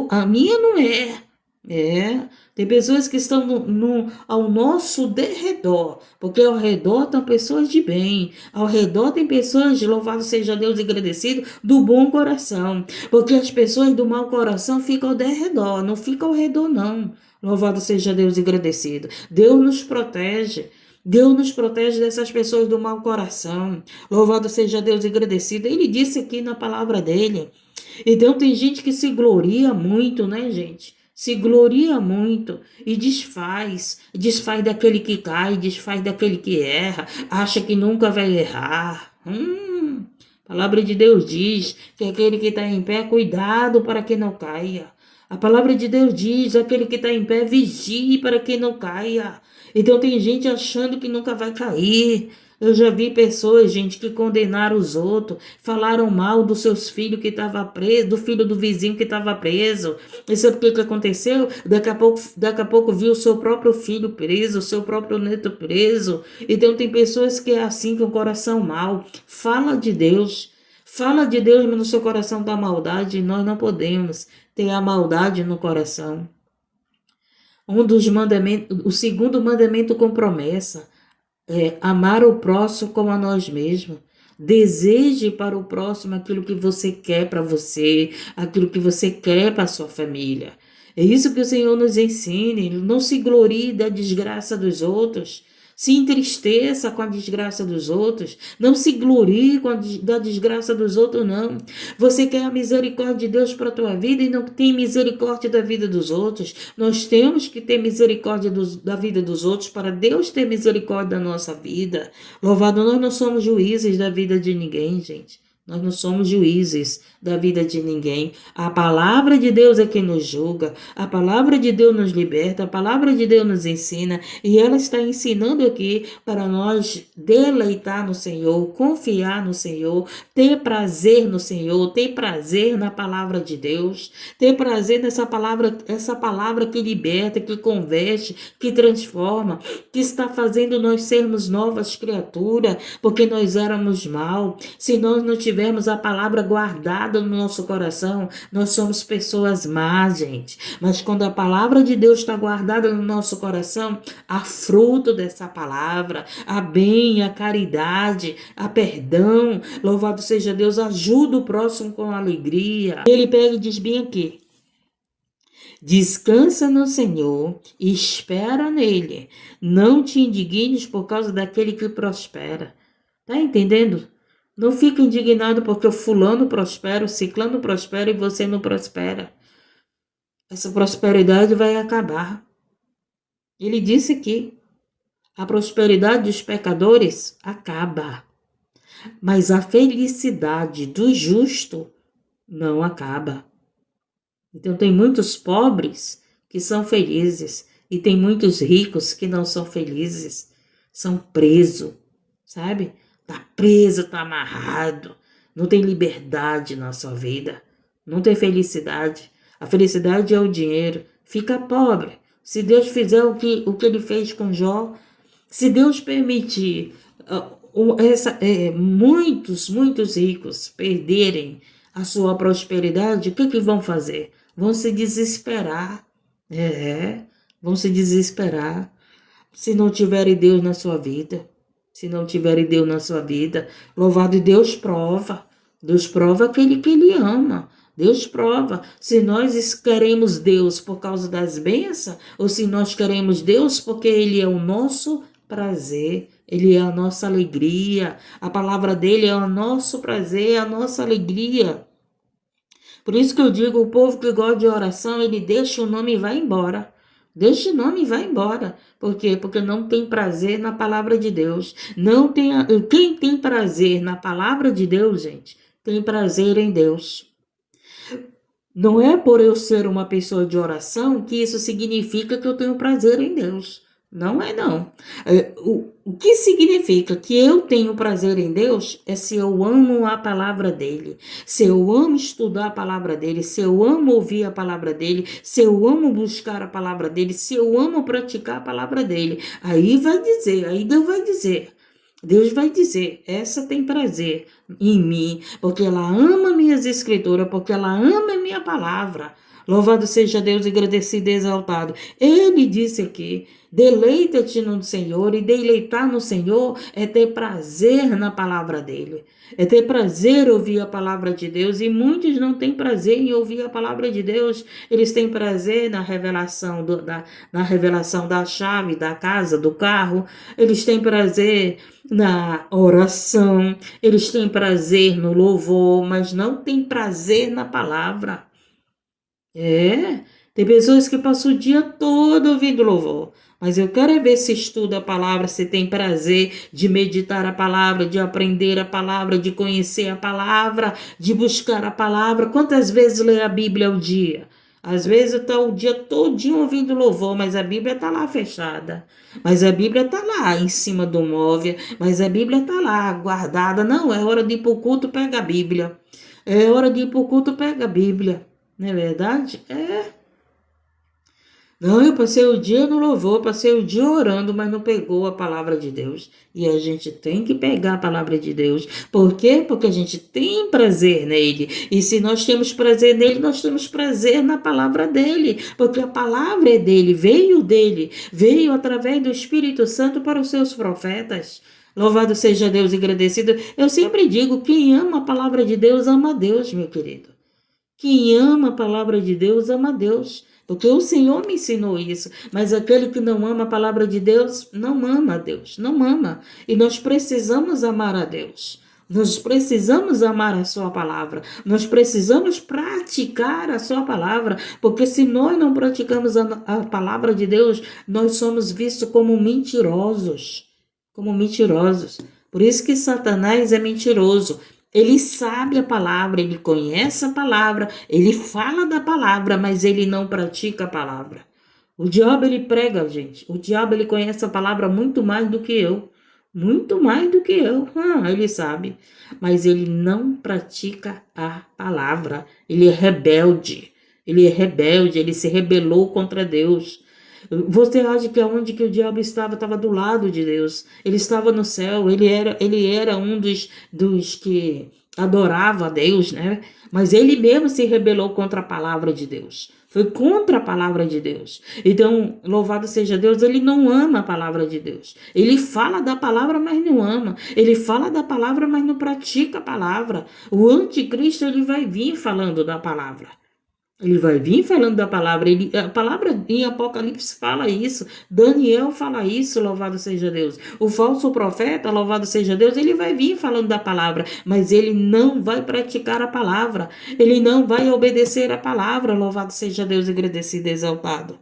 A minha não é. É, tem pessoas que estão ao nosso derredor, porque ao redor estão pessoas de bem, ao redor tem pessoas, louvado seja Deus e agradecido, do bom coração, porque as pessoas do mau coração ficam ao derredor, não ficam ao redor não, louvado seja Deus e agradecido. Deus nos protege. Deus nos protege dessas pessoas do mau coração. Louvado seja Deus e agradecido. Ele disse aqui na palavra dele. Então tem gente que se gloria muito, né, gente? Se gloria muito e desfaz daquele que cai, desfaz daquele que erra, acha que nunca vai errar. A palavra de Deus diz que aquele que está em pé, cuidado para que não caia. A palavra de Deus diz, aquele que está em pé, vigie para que não caia. Então tem gente achando que nunca vai cair. Eu já vi pessoas, gente, que condenaram os outros, falaram mal dos seus filhos que estavam presos, do filho do vizinho que estava preso. E sabe o que aconteceu? Daqui a pouco viu o seu próprio filho preso, o seu próprio neto preso. Então tem pessoas que é assim, com o coração mau. Fala de Deus, mas no seu coração está maldade. Nós não podemos ter a maldade no coração. Um dos mandamentos, o segundo mandamento com promessa é amar o próximo como a nós mesmos. Deseje para o próximo aquilo que você quer para você, aquilo que você quer para a sua família. É isso que o Senhor nos ensina. Não se glorie da desgraça dos outros. Se entristeça com a desgraça dos outros. Não se glorie da desgraça dos outros, não. Você quer a misericórdia de Deus para a tua vida e não tem misericórdia da vida dos outros. Nós temos que ter misericórdia da vida dos outros para Deus ter misericórdia da nossa vida. Louvado, nós não somos juízes da vida de ninguém, gente. Nós não somos juízes da vida de ninguém. A palavra de Deus é quem nos julga. A palavra de Deus nos liberta. A palavra de Deus nos ensina. E ela está ensinando aqui para nós deleitar no Senhor, confiar no Senhor, ter prazer no Senhor, ter prazer na palavra de Deus, ter prazer nessa palavra, essa palavra que liberta, que converte, que transforma, que está fazendo nós sermos novas criaturas, porque nós éramos mal. Se nós não tivermos a palavra guardada no nosso coração, nós somos pessoas más, gente. Mas quando a palavra de Deus está guardada no nosso coração, há fruto dessa palavra, há bem, há caridade, há perdão. Louvado seja Deus, ajuda o próximo com alegria. Ele pega e diz bem aqui: descansa no Senhor e espera nele. Não te indignes por causa daquele que prospera. Tá entendendo? Não fica indignado porque o fulano prospera, o ciclano prospera e você não prospera. Essa prosperidade vai acabar. Ele disse que a prosperidade dos pecadores acaba, mas a felicidade do justo não acaba. Então tem muitos pobres que são felizes e tem muitos ricos que não são felizes, são presos, sabe? Tá preso, tá amarrado, não tem liberdade na sua vida, não tem felicidade. A felicidade é o dinheiro. Fica pobre. Se Deus fizer o que ele fez com Jó, se Deus permitir muitos ricos perderem a sua prosperidade, o que vão fazer? Vão se desesperar. Vão se desesperar se não tiverem Deus na sua vida. Se não tiverem Deus na sua vida, louvado Deus prova. Deus prova aquele que ele ama. Deus prova se nós queremos Deus por causa das bênçãos ou se nós queremos Deus porque ele é o nosso prazer, ele é a nossa alegria. A palavra dele é o nosso prazer, a nossa alegria. Por isso que eu digo, o povo que gosta de oração, ele deixa o nome e vai embora. Deixa o nome e vai embora. Por quê? Porque não tem prazer na palavra de Deus. Não tem, quem tem prazer na palavra de Deus, gente, tem prazer em Deus. Não é por eu ser uma pessoa de oração que isso significa que eu tenho prazer em Deus. Não é, não. O que significa que eu tenho prazer em Deus é se eu amo a palavra dele, se eu amo estudar a palavra dele, se eu amo ouvir a palavra dele, se eu amo buscar a palavra dele, se eu amo praticar a palavra dele. Aí vai dizer, aí Deus vai dizer, essa tem prazer em mim, porque ela ama minhas escrituras, porque ela ama minha palavra. Louvado seja Deus, agradecido e exaltado. Ele disse aqui, deleita-te no Senhor, e deleitar no Senhor é ter prazer na palavra dele. É ter prazer em ouvir a palavra de Deus, e muitos não têm prazer em ouvir a palavra de Deus. Eles têm prazer na revelação, na revelação da chave, da casa, do carro. Eles têm prazer na oração, eles têm prazer no louvor, mas não têm prazer na palavra. Tem pessoas que passam o dia todo ouvindo louvor, mas eu quero ver se estuda a palavra, se tem prazer de meditar a palavra, de aprender a palavra, de conhecer a palavra, de buscar a palavra. Quantas vezes lê a Bíblia ao dia? Às vezes está o dia todinho ouvindo louvor, mas a Bíblia está lá fechada. Mas a Bíblia está lá em cima do móvel, mas a Bíblia está lá guardada. Não, é hora de ir para o culto, pega a Bíblia. É hora de ir para o culto, pega a Bíblia. Não é verdade? Não, eu passei o dia no louvor, passei o dia orando, mas não pegou a palavra de Deus. E a gente tem que pegar a palavra de Deus. Por quê? Porque a gente tem prazer nele. E se nós temos prazer nele, nós temos prazer na palavra dele. Porque a palavra é dele, veio através do Espírito Santo para os seus profetas. Louvado seja Deus e agradecido. Eu sempre digo, quem ama a palavra de Deus, ama a Deus, meu querido. Quem ama a palavra de Deus, ama a Deus. Porque o Senhor me ensinou isso. Mas aquele que não ama a palavra de Deus, não ama a Deus. Não ama. E nós precisamos amar a Deus. Nós precisamos amar a sua palavra. Nós precisamos praticar a sua palavra. Porque se nós não praticamos a palavra de Deus, nós somos vistos como mentirosos. Como mentirosos. Por isso que Satanás é mentiroso. Ele sabe a palavra, ele conhece a palavra, ele fala da palavra, mas ele não pratica a palavra. O diabo, ele prega, gente. O diabo, ele conhece a palavra muito mais do que eu. Muito mais do que eu. Ele sabe. Mas ele não pratica a palavra. Ele é rebelde. Ele se rebelou contra Deus. Você acha que aonde que o diabo estava do lado de Deus? Ele estava no céu, ele era um dos que adorava a Deus, né? Mas ele mesmo se rebelou contra a palavra de Deus. Foi contra a palavra de Deus. Então, louvado seja Deus, ele não ama a palavra de Deus. Ele fala da palavra, mas não ama. Ele fala da palavra, mas não pratica a palavra. O anticristo, ele vai vir falando da palavra. Ele vai vir falando da palavra. A palavra em Apocalipse fala isso. Daniel fala isso, louvado seja Deus. O falso profeta, louvado seja Deus, ele vai vir falando da palavra, mas ele não vai praticar a palavra. Ele não vai obedecer a palavra, louvado seja Deus, agradecido e exaltado.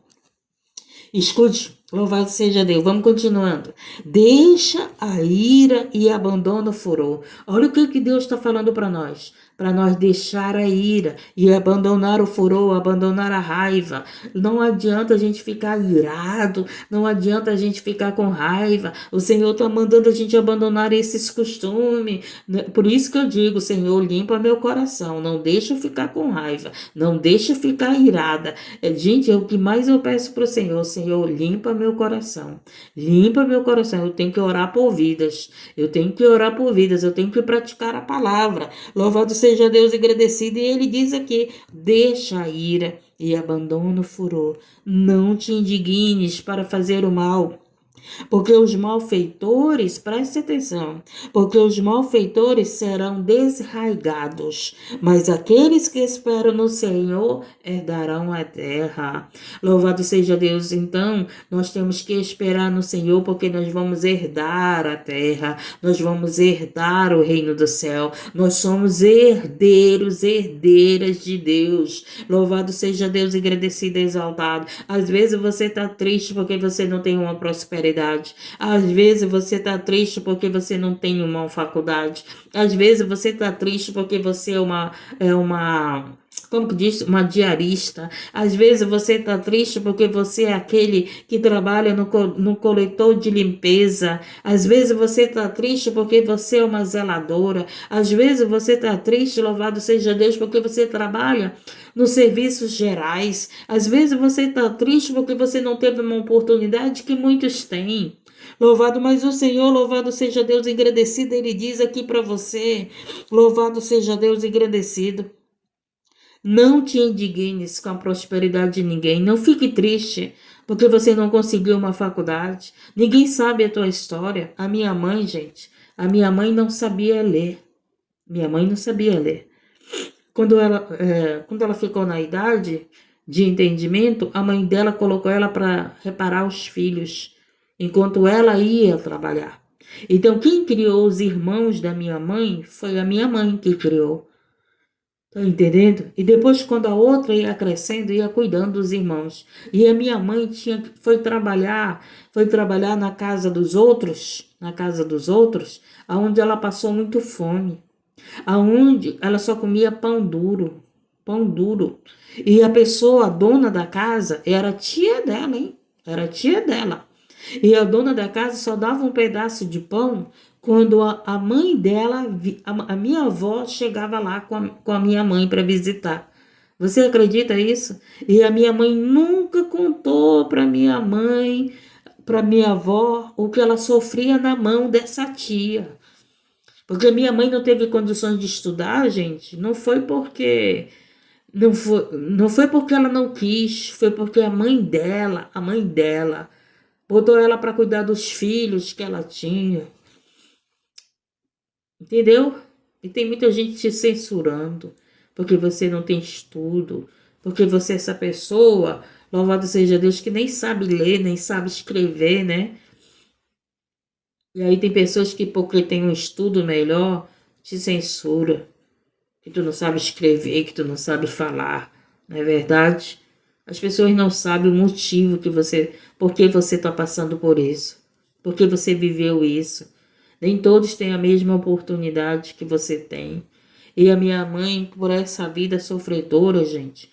Escute, louvado seja Deus. Vamos continuando. Deixa a ira e abandona o furor. Olha o que Deus está falando para nós. Para nós deixar a ira e abandonar o furor, abandonar a raiva. Não adianta a gente ficar irado, não adianta a gente ficar com raiva. O Senhor está mandando a gente abandonar esses costumes. Por isso que eu digo, Senhor, limpa meu coração, não deixa eu ficar com raiva, não deixa eu ficar irada. Gente, é o que mais eu peço para o Senhor, Senhor, limpa meu coração. Limpa meu coração, eu tenho que orar por vidas, eu tenho que praticar a palavra. Louvado seja Deus, agradecido. E ele diz aqui, deixa a ira e abandona o furor. Não te indignes para fazer o mal. Porque os malfeitores, preste atenção, porque os malfeitores serão desraigados, mas aqueles que esperam no Senhor herdarão a terra. Louvado seja Deus. Então, nós temos que esperar no Senhor, porque nós vamos herdar a terra, nós vamos herdar o reino do céu, nós somos herdeiros, herdeiras de Deus. Louvado seja Deus, agradecido e exaltado. Às vezes você está triste porque você não tem uma prosperidade. Às vezes você está triste porque você não tem uma faculdade. Às vezes você está triste porque você como que diz? Uma diarista. Às vezes você está triste porque você é aquele que trabalha no coletor de limpeza. Às vezes você está triste porque você é uma zeladora. Às vezes você está triste, louvado seja Deus, porque você trabalha nos serviços gerais. Às vezes você está triste porque você não teve uma oportunidade que muitos têm. Louvado, mas o Senhor, louvado seja Deus, engrandecido, Ele diz aqui para você, louvado seja Deus, engrandecido. Não te indignes com a prosperidade de ninguém. Não fique triste porque você não conseguiu uma faculdade. Ninguém sabe a tua história. A minha mãe, gente, a minha mãe não sabia ler. Minha mãe não sabia ler. Quando ela ficou na idade de entendimento, a mãe dela colocou ela para reparar os filhos, enquanto ela ia trabalhar. Então, quem criou os irmãos da minha mãe foi a minha mãe que criou. Tá entendendo? E depois, quando a outra ia crescendo, ia cuidando dos irmãos. E a minha mãe foi trabalhar na casa dos outros, aonde ela passou muito fome, aonde ela só comia pão duro, pão duro. E a pessoa, a dona da casa, era tia dela, hein? Era tia dela. E a dona da casa só dava um pedaço de pão quando a mãe dela, a minha avó, chegava lá com a minha mãe para visitar. Você acredita isso? E a minha mãe nunca contou para minha mãe, para minha avó, o que ela sofria na mão dessa tia. Porque minha mãe não teve condições de estudar, gente. Não foi porque ela não quis, foi porque a mãe dela, botou ela para cuidar dos filhos que ela tinha. Entendeu? E tem muita gente te censurando porque você não tem estudo, porque você é essa pessoa, louvado seja Deus, que nem sabe ler, nem sabe escrever, né? E aí tem pessoas que, porque tem um estudo melhor, te censura, que tu não sabe escrever, que tu não sabe falar, não é verdade? As pessoas não sabem o motivo por que você está passando por isso, por que você viveu isso. Nem todos têm a mesma oportunidade que você tem. E a minha mãe, por essa vida sofredora, gente,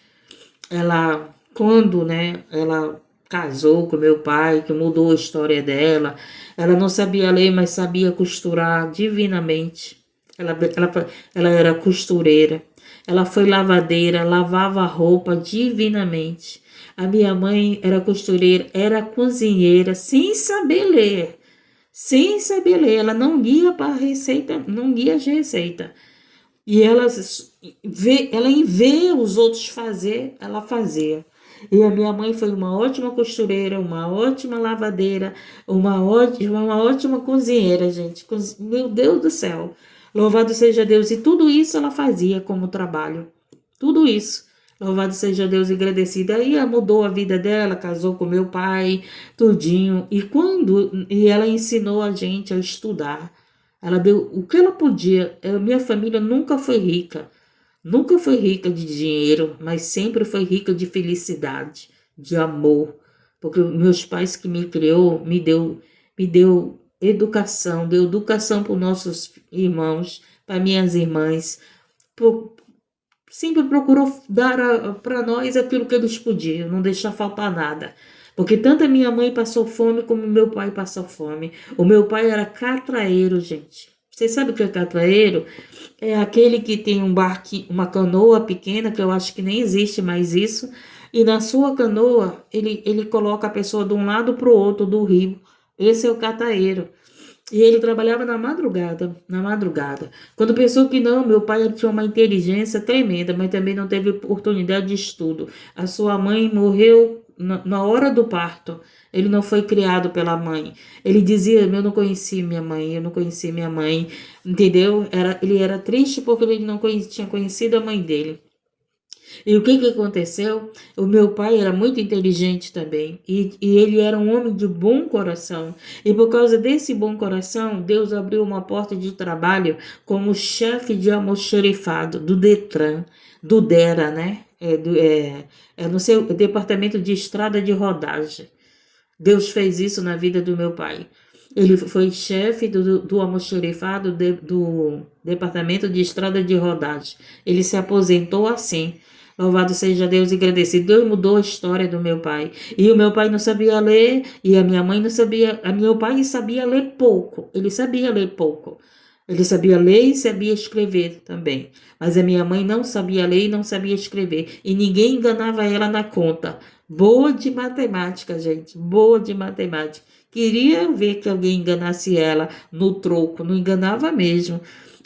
quando, né, ela casou com meu pai, que mudou a história dela, ela não sabia ler, mas sabia costurar divinamente. Ela era costureira. Ela foi lavadeira, lavava roupa divinamente. A minha mãe era costureira, era cozinheira, sem saber ler. Sem saber ler, ela não lia para receita, não lia as receitas. E ela em ver os outros fazer, ela fazia. E a minha mãe foi uma ótima costureira, uma ótima lavadeira, uma ótima cozinheira, gente. Meu Deus do céu. Louvado seja Deus. E tudo isso ela fazia como trabalho. Tudo isso. Louvado seja Deus, agradecida. Aí ela mudou a vida dela, casou com meu pai, tudinho. E ela ensinou a gente a estudar. Ela deu o que ela podia. Minha família nunca foi rica. Nunca foi rica de dinheiro, mas sempre foi rica de felicidade, de amor. Porque meus pais que me criou, me deu educação, deu educação para os nossos irmãos, para minhas irmãs. Sempre procurou dar para nós aquilo que eles podiam, não deixar faltar nada. Porque tanto a minha mãe passou fome como meu pai passou fome. O meu pai era catraeiro, gente. Você sabe o que é catraeiro? É aquele que tem uma canoa pequena, que eu acho que nem existe mais isso. E na sua canoa, ele coloca a pessoa de um lado para o outro do rio. Esse é o catraeiro. E ele trabalhava na madrugada. Quando pensou que não, meu pai tinha uma inteligência tremenda, mas também não teve oportunidade de estudo. A sua mãe morreu na hora do parto. Ele não foi criado pela mãe. Ele dizia, eu não conheci minha mãe, eu não conheci minha mãe, entendeu? Ele era triste porque ele não tinha conhecido a mãe dele. E o que aconteceu? O meu pai era muito inteligente também, e ele era um homem de bom coração. E por causa desse bom coração, Deus abriu uma porta de trabalho como chefe de almoxarifado do Detran, do DERA, né? No seu departamento de estrada de rodagem. Deus fez isso na vida do meu pai. Ele foi chefe do almoxarifado do departamento de estrada de rodagem. Ele se aposentou assim. Louvado seja Deus e agradecido. Deus mudou a história do meu pai. E o meu pai não sabia ler, e a minha mãe não sabia. Meu pai sabia ler pouco. Ele sabia ler pouco. Ele sabia ler e sabia escrever também. Mas a minha mãe não sabia ler e não sabia escrever. E ninguém enganava ela na conta. Boa de matemática, gente. Boa de matemática. Queria ver que alguém enganasse ela no troco. Não enganava mesmo.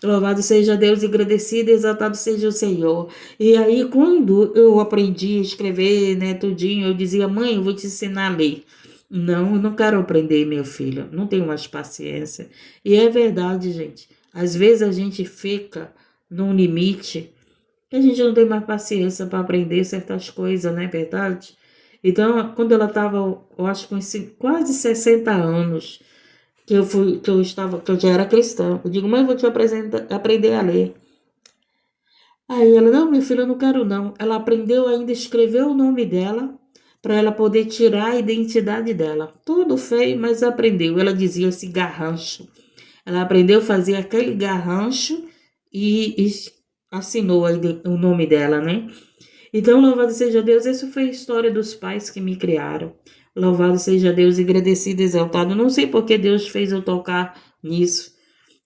Louvado seja Deus, agradecido, exaltado seja o Senhor. E aí, quando eu aprendi a escrever, né, tudinho, eu dizia, mãe, eu vou te ensinar a ler. Não, eu não quero aprender, meu filho. Não tenho mais paciência. E é verdade, gente. Às vezes a gente fica num limite que a gente não tem mais paciência para aprender certas coisas, não é verdade? Então, quando ela estava, eu acho, com quase 60 anos, que eu já era cristã. Eu digo, mãe, eu vou te aprender a ler. Aí ela, não, minha filha, eu não quero não. Ela aprendeu ainda a escrever o nome dela, para ela poder tirar a identidade dela. Tudo feio, mas aprendeu. Ela dizia esse garrancho. Ela aprendeu a fazer aquele garrancho e assinou aí o nome dela, né? Então, louvado seja Deus, essa foi a história dos pais que me criaram. Louvado seja Deus, agradecido, exaltado. Não sei porque Deus fez eu tocar nisso.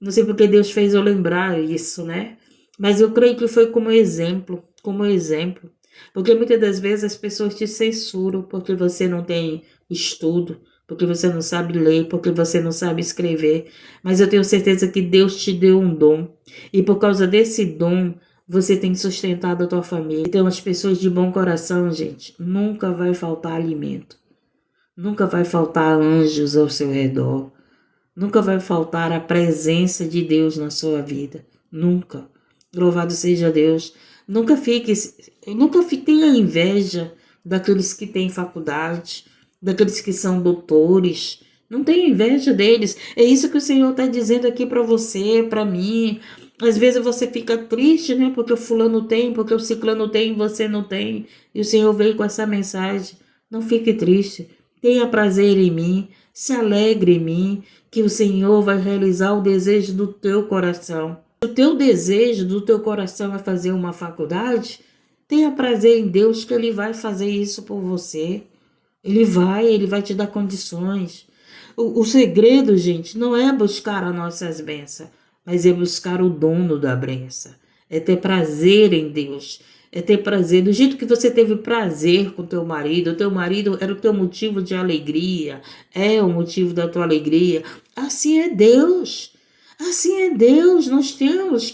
Não sei porque Deus fez eu lembrar isso, né? Mas eu creio que foi como exemplo, como exemplo. Porque muitas das vezes as pessoas te censuram porque você não tem estudo, porque você não sabe ler, porque você não sabe escrever. Mas eu tenho certeza que Deus te deu um dom. E por causa desse dom, você tem sustentado a tua família. Então, as pessoas de bom coração, gente, nunca vai faltar alimento. Nunca vai faltar anjos ao seu redor. Nunca vai faltar a presença de Deus na sua vida. Nunca. Louvado seja Deus. Nunca tenha inveja daqueles que têm faculdade, daqueles que são doutores. Não tenha inveja deles. É isso que o Senhor está dizendo aqui para você, para mim. Às vezes você fica triste, né? Porque o fulano tem, porque o ciclano tem, você não tem. E o Senhor veio com essa mensagem. Não fique triste. Tenha prazer em mim. Se alegre em mim, que o Senhor vai realizar o desejo do teu coração. Se o teu desejo do teu coração é fazer uma faculdade, tenha prazer em Deus que Ele vai fazer isso por você. Ele vai te dar condições. O segredo, gente, não é buscar as nossas bênçãos, mas é buscar o dono da benção. É ter prazer em Deus. É ter prazer. Do jeito que você teve prazer com teu marido, o teu marido era o teu motivo de alegria, é o motivo da tua alegria. Assim é Deus. Assim é Deus. Nós temos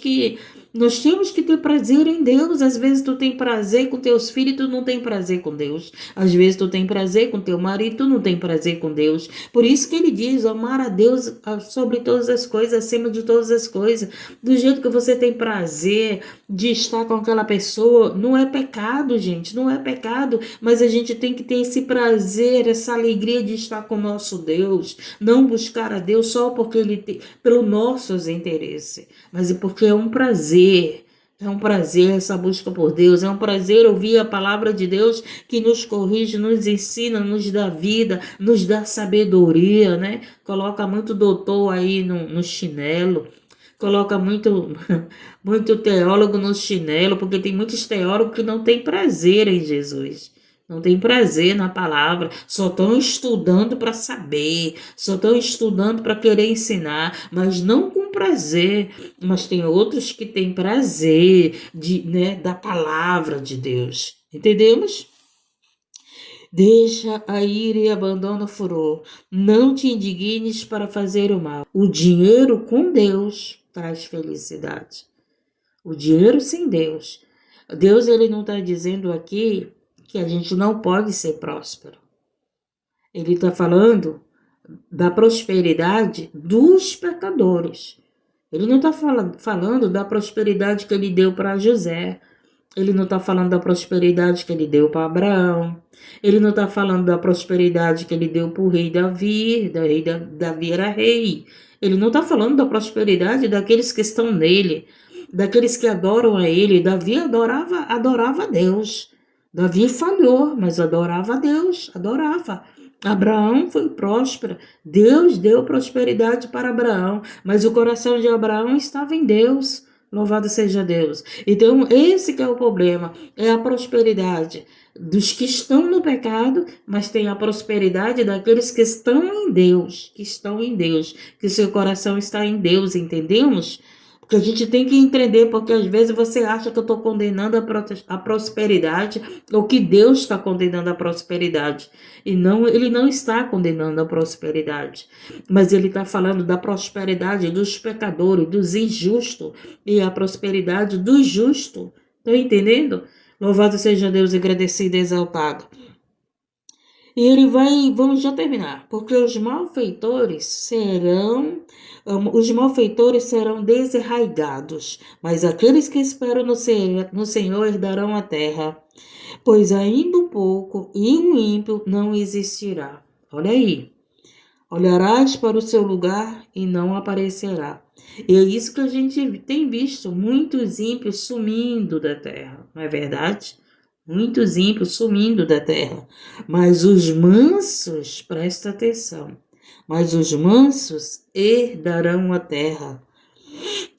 que ter prazer em Deus. Às vezes tu tem prazer com teus filhos e tu não tem prazer com Deus. Às vezes tu tem prazer com teu marido e tu não tem prazer com Deus. Por isso que ele diz, amar a Deus sobre todas as coisas, acima de todas as coisas. Do jeito que você tem prazer de estar com aquela pessoa, não é pecado, gente, não é pecado. Mas a gente tem que ter esse prazer, essa alegria de estar com o nosso Deus. Não buscar a Deus só porque ele tem, pelo nossos interesses, mas é porque é um prazer. É um prazer essa busca por Deus, é um prazer ouvir a palavra de Deus que nos corrige, nos ensina, nos dá vida, nos dá sabedoria, né? Coloca muito doutor aí no chinelo, coloca muito, muito teólogo no chinelo, porque tem muitos teólogos que não têm prazer em Jesus. Não tem prazer na palavra, só estão estudando para saber, só estão estudando para querer ensinar, mas não com prazer. Mas tem outros que têm prazer da palavra de Deus. Entendemos? Deixa a ira e abandona o furor. Não te indignes para fazer o mal. O dinheiro com Deus traz felicidade. O dinheiro sem Deus. Deus, ele não está dizendo aqui que a gente não pode ser próspero. Ele está falando da prosperidade dos pecadores. Ele não está falando da prosperidade que ele deu para José. Ele não está falando da prosperidade que ele deu para Abraão. Ele não está falando da prosperidade que ele deu para o rei Davi. Davi era rei. Ele não está falando da prosperidade daqueles que estão nele, daqueles que adoram a ele. Davi adorava a Deus. Davi falhou, mas adorava a Deus, adorava. Abraão foi próspero. Deus deu prosperidade para Abraão, mas o coração de Abraão estava em Deus. Louvado seja Deus. Então, esse que é o problema, é a prosperidade dos que estão no pecado, mas tem a prosperidade daqueles que estão em Deus, que seu coração está em Deus, entendemos? Porque a gente tem que entender, porque às vezes você acha que eu estou condenando a prosperidade, ou que Deus está condenando a prosperidade. E não, ele não está condenando a prosperidade, mas ele está falando da prosperidade dos pecadores, dos injustos, e a prosperidade do justo. Estão entendendo? Louvado seja Deus, agradecido e exaltado. E ele vai, vamos já terminar, porque os malfeitores serão desarraigados, mas aqueles que esperam no Senhor herdarão a terra, pois ainda um pouco e um ímpio não existirá. Olha aí, olharás para o seu lugar e não aparecerá. E é isso que a gente tem visto, muitos ímpios sumindo da terra, não é verdade? Muitos ímpios sumindo da terra, mas os mansos, presta atenção, mas os mansos herdarão a terra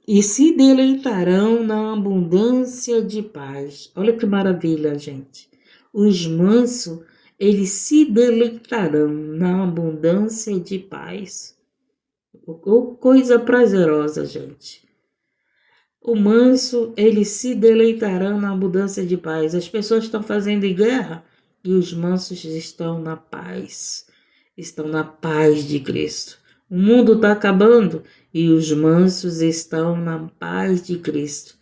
e se deleitarão na abundância de paz. Olha que maravilha, gente. Os mansos, eles se deleitarão na abundância de paz. Coisa prazerosa, gente. O manso, ele se deleitarão na abundância de paz. As pessoas estão fazendo guerra e os mansos estão na paz. Estão na paz de Cristo. O mundo está acabando e os mansos estão na paz de Cristo.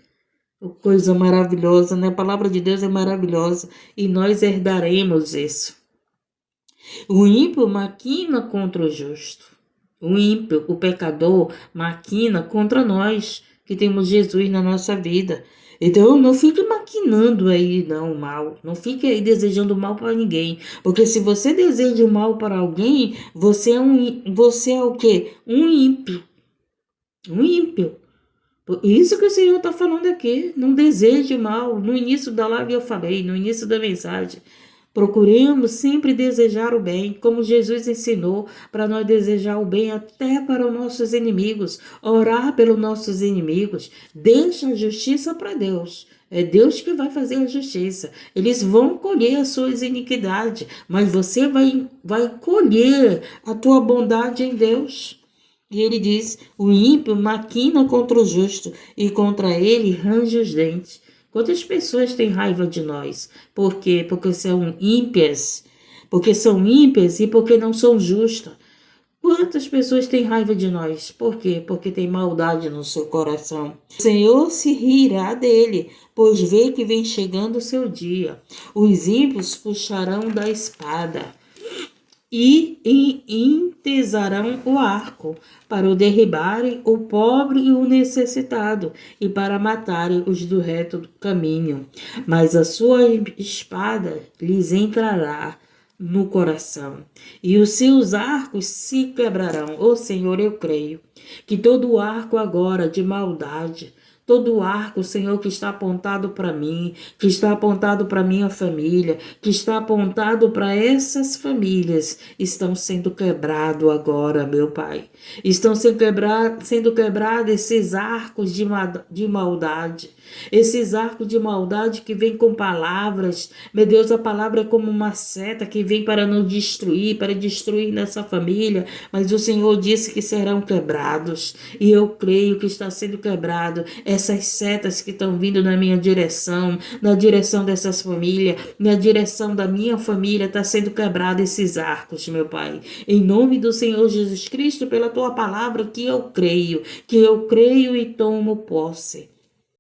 Coisa maravilhosa, né? A palavra de Deus é maravilhosa e nós herdaremos isso. O ímpio maquina contra o justo. O ímpio, o pecador, maquina contra nós que temos Jesus na nossa vida. Então não fique maquinando aí não mal, não fique aí desejando mal para ninguém, porque se você deseja o mal para alguém, você é o quê? Um ímpio. Isso que o Senhor está falando aqui, não deseje mal. No início da live eu falei, no início da mensagem, procuremos sempre desejar o bem, como Jesus ensinou, para nós desejar o bem até para os nossos inimigos, orar pelos nossos inimigos, deixa a justiça para Deus. É Deus que vai fazer a justiça. Eles vão colher as suas iniquidades, mas você vai colher a tua bondade em Deus. E ele diz, o ímpio maquina contra o justo e contra ele range os dentes. Quantas pessoas têm raiva de nós? Por quê? Porque são ímpias. Porque são ímpias e porque não são justas. Quantas pessoas têm raiva de nós? Por quê? Porque tem maldade no seu coração. O Senhor se rirá dele, pois vê que vem chegando o seu dia. Os ímpios puxarão da espada e entesarão o arco, para o derribarem o pobre e o necessitado, e para matarem os do reto caminho. Mas a sua espada lhes entrará no coração, e os seus arcos se quebrarão. Ó Senhor, eu creio que todo arco agora de maldade, todo arco, Senhor, que está apontado para mim, que está apontado para minha família, que está apontado para essas famílias, estão sendo quebrados agora, meu Pai. Estão sendo quebrados esses arcos de maldade. Esses arcos de maldade que vêm com palavras. Meu Deus, a palavra é como uma seta que vem para nos destruir, para destruir nossa família. Mas o Senhor disse que serão quebrados. E eu creio que está sendo quebrado essas setas que estão vindo na minha direção, na direção dessas famílias, na direção da minha família, está sendo quebrado esses arcos, meu Pai. Em nome do Senhor Jesus Cristo, pela tua palavra que eu creio e tomo posse.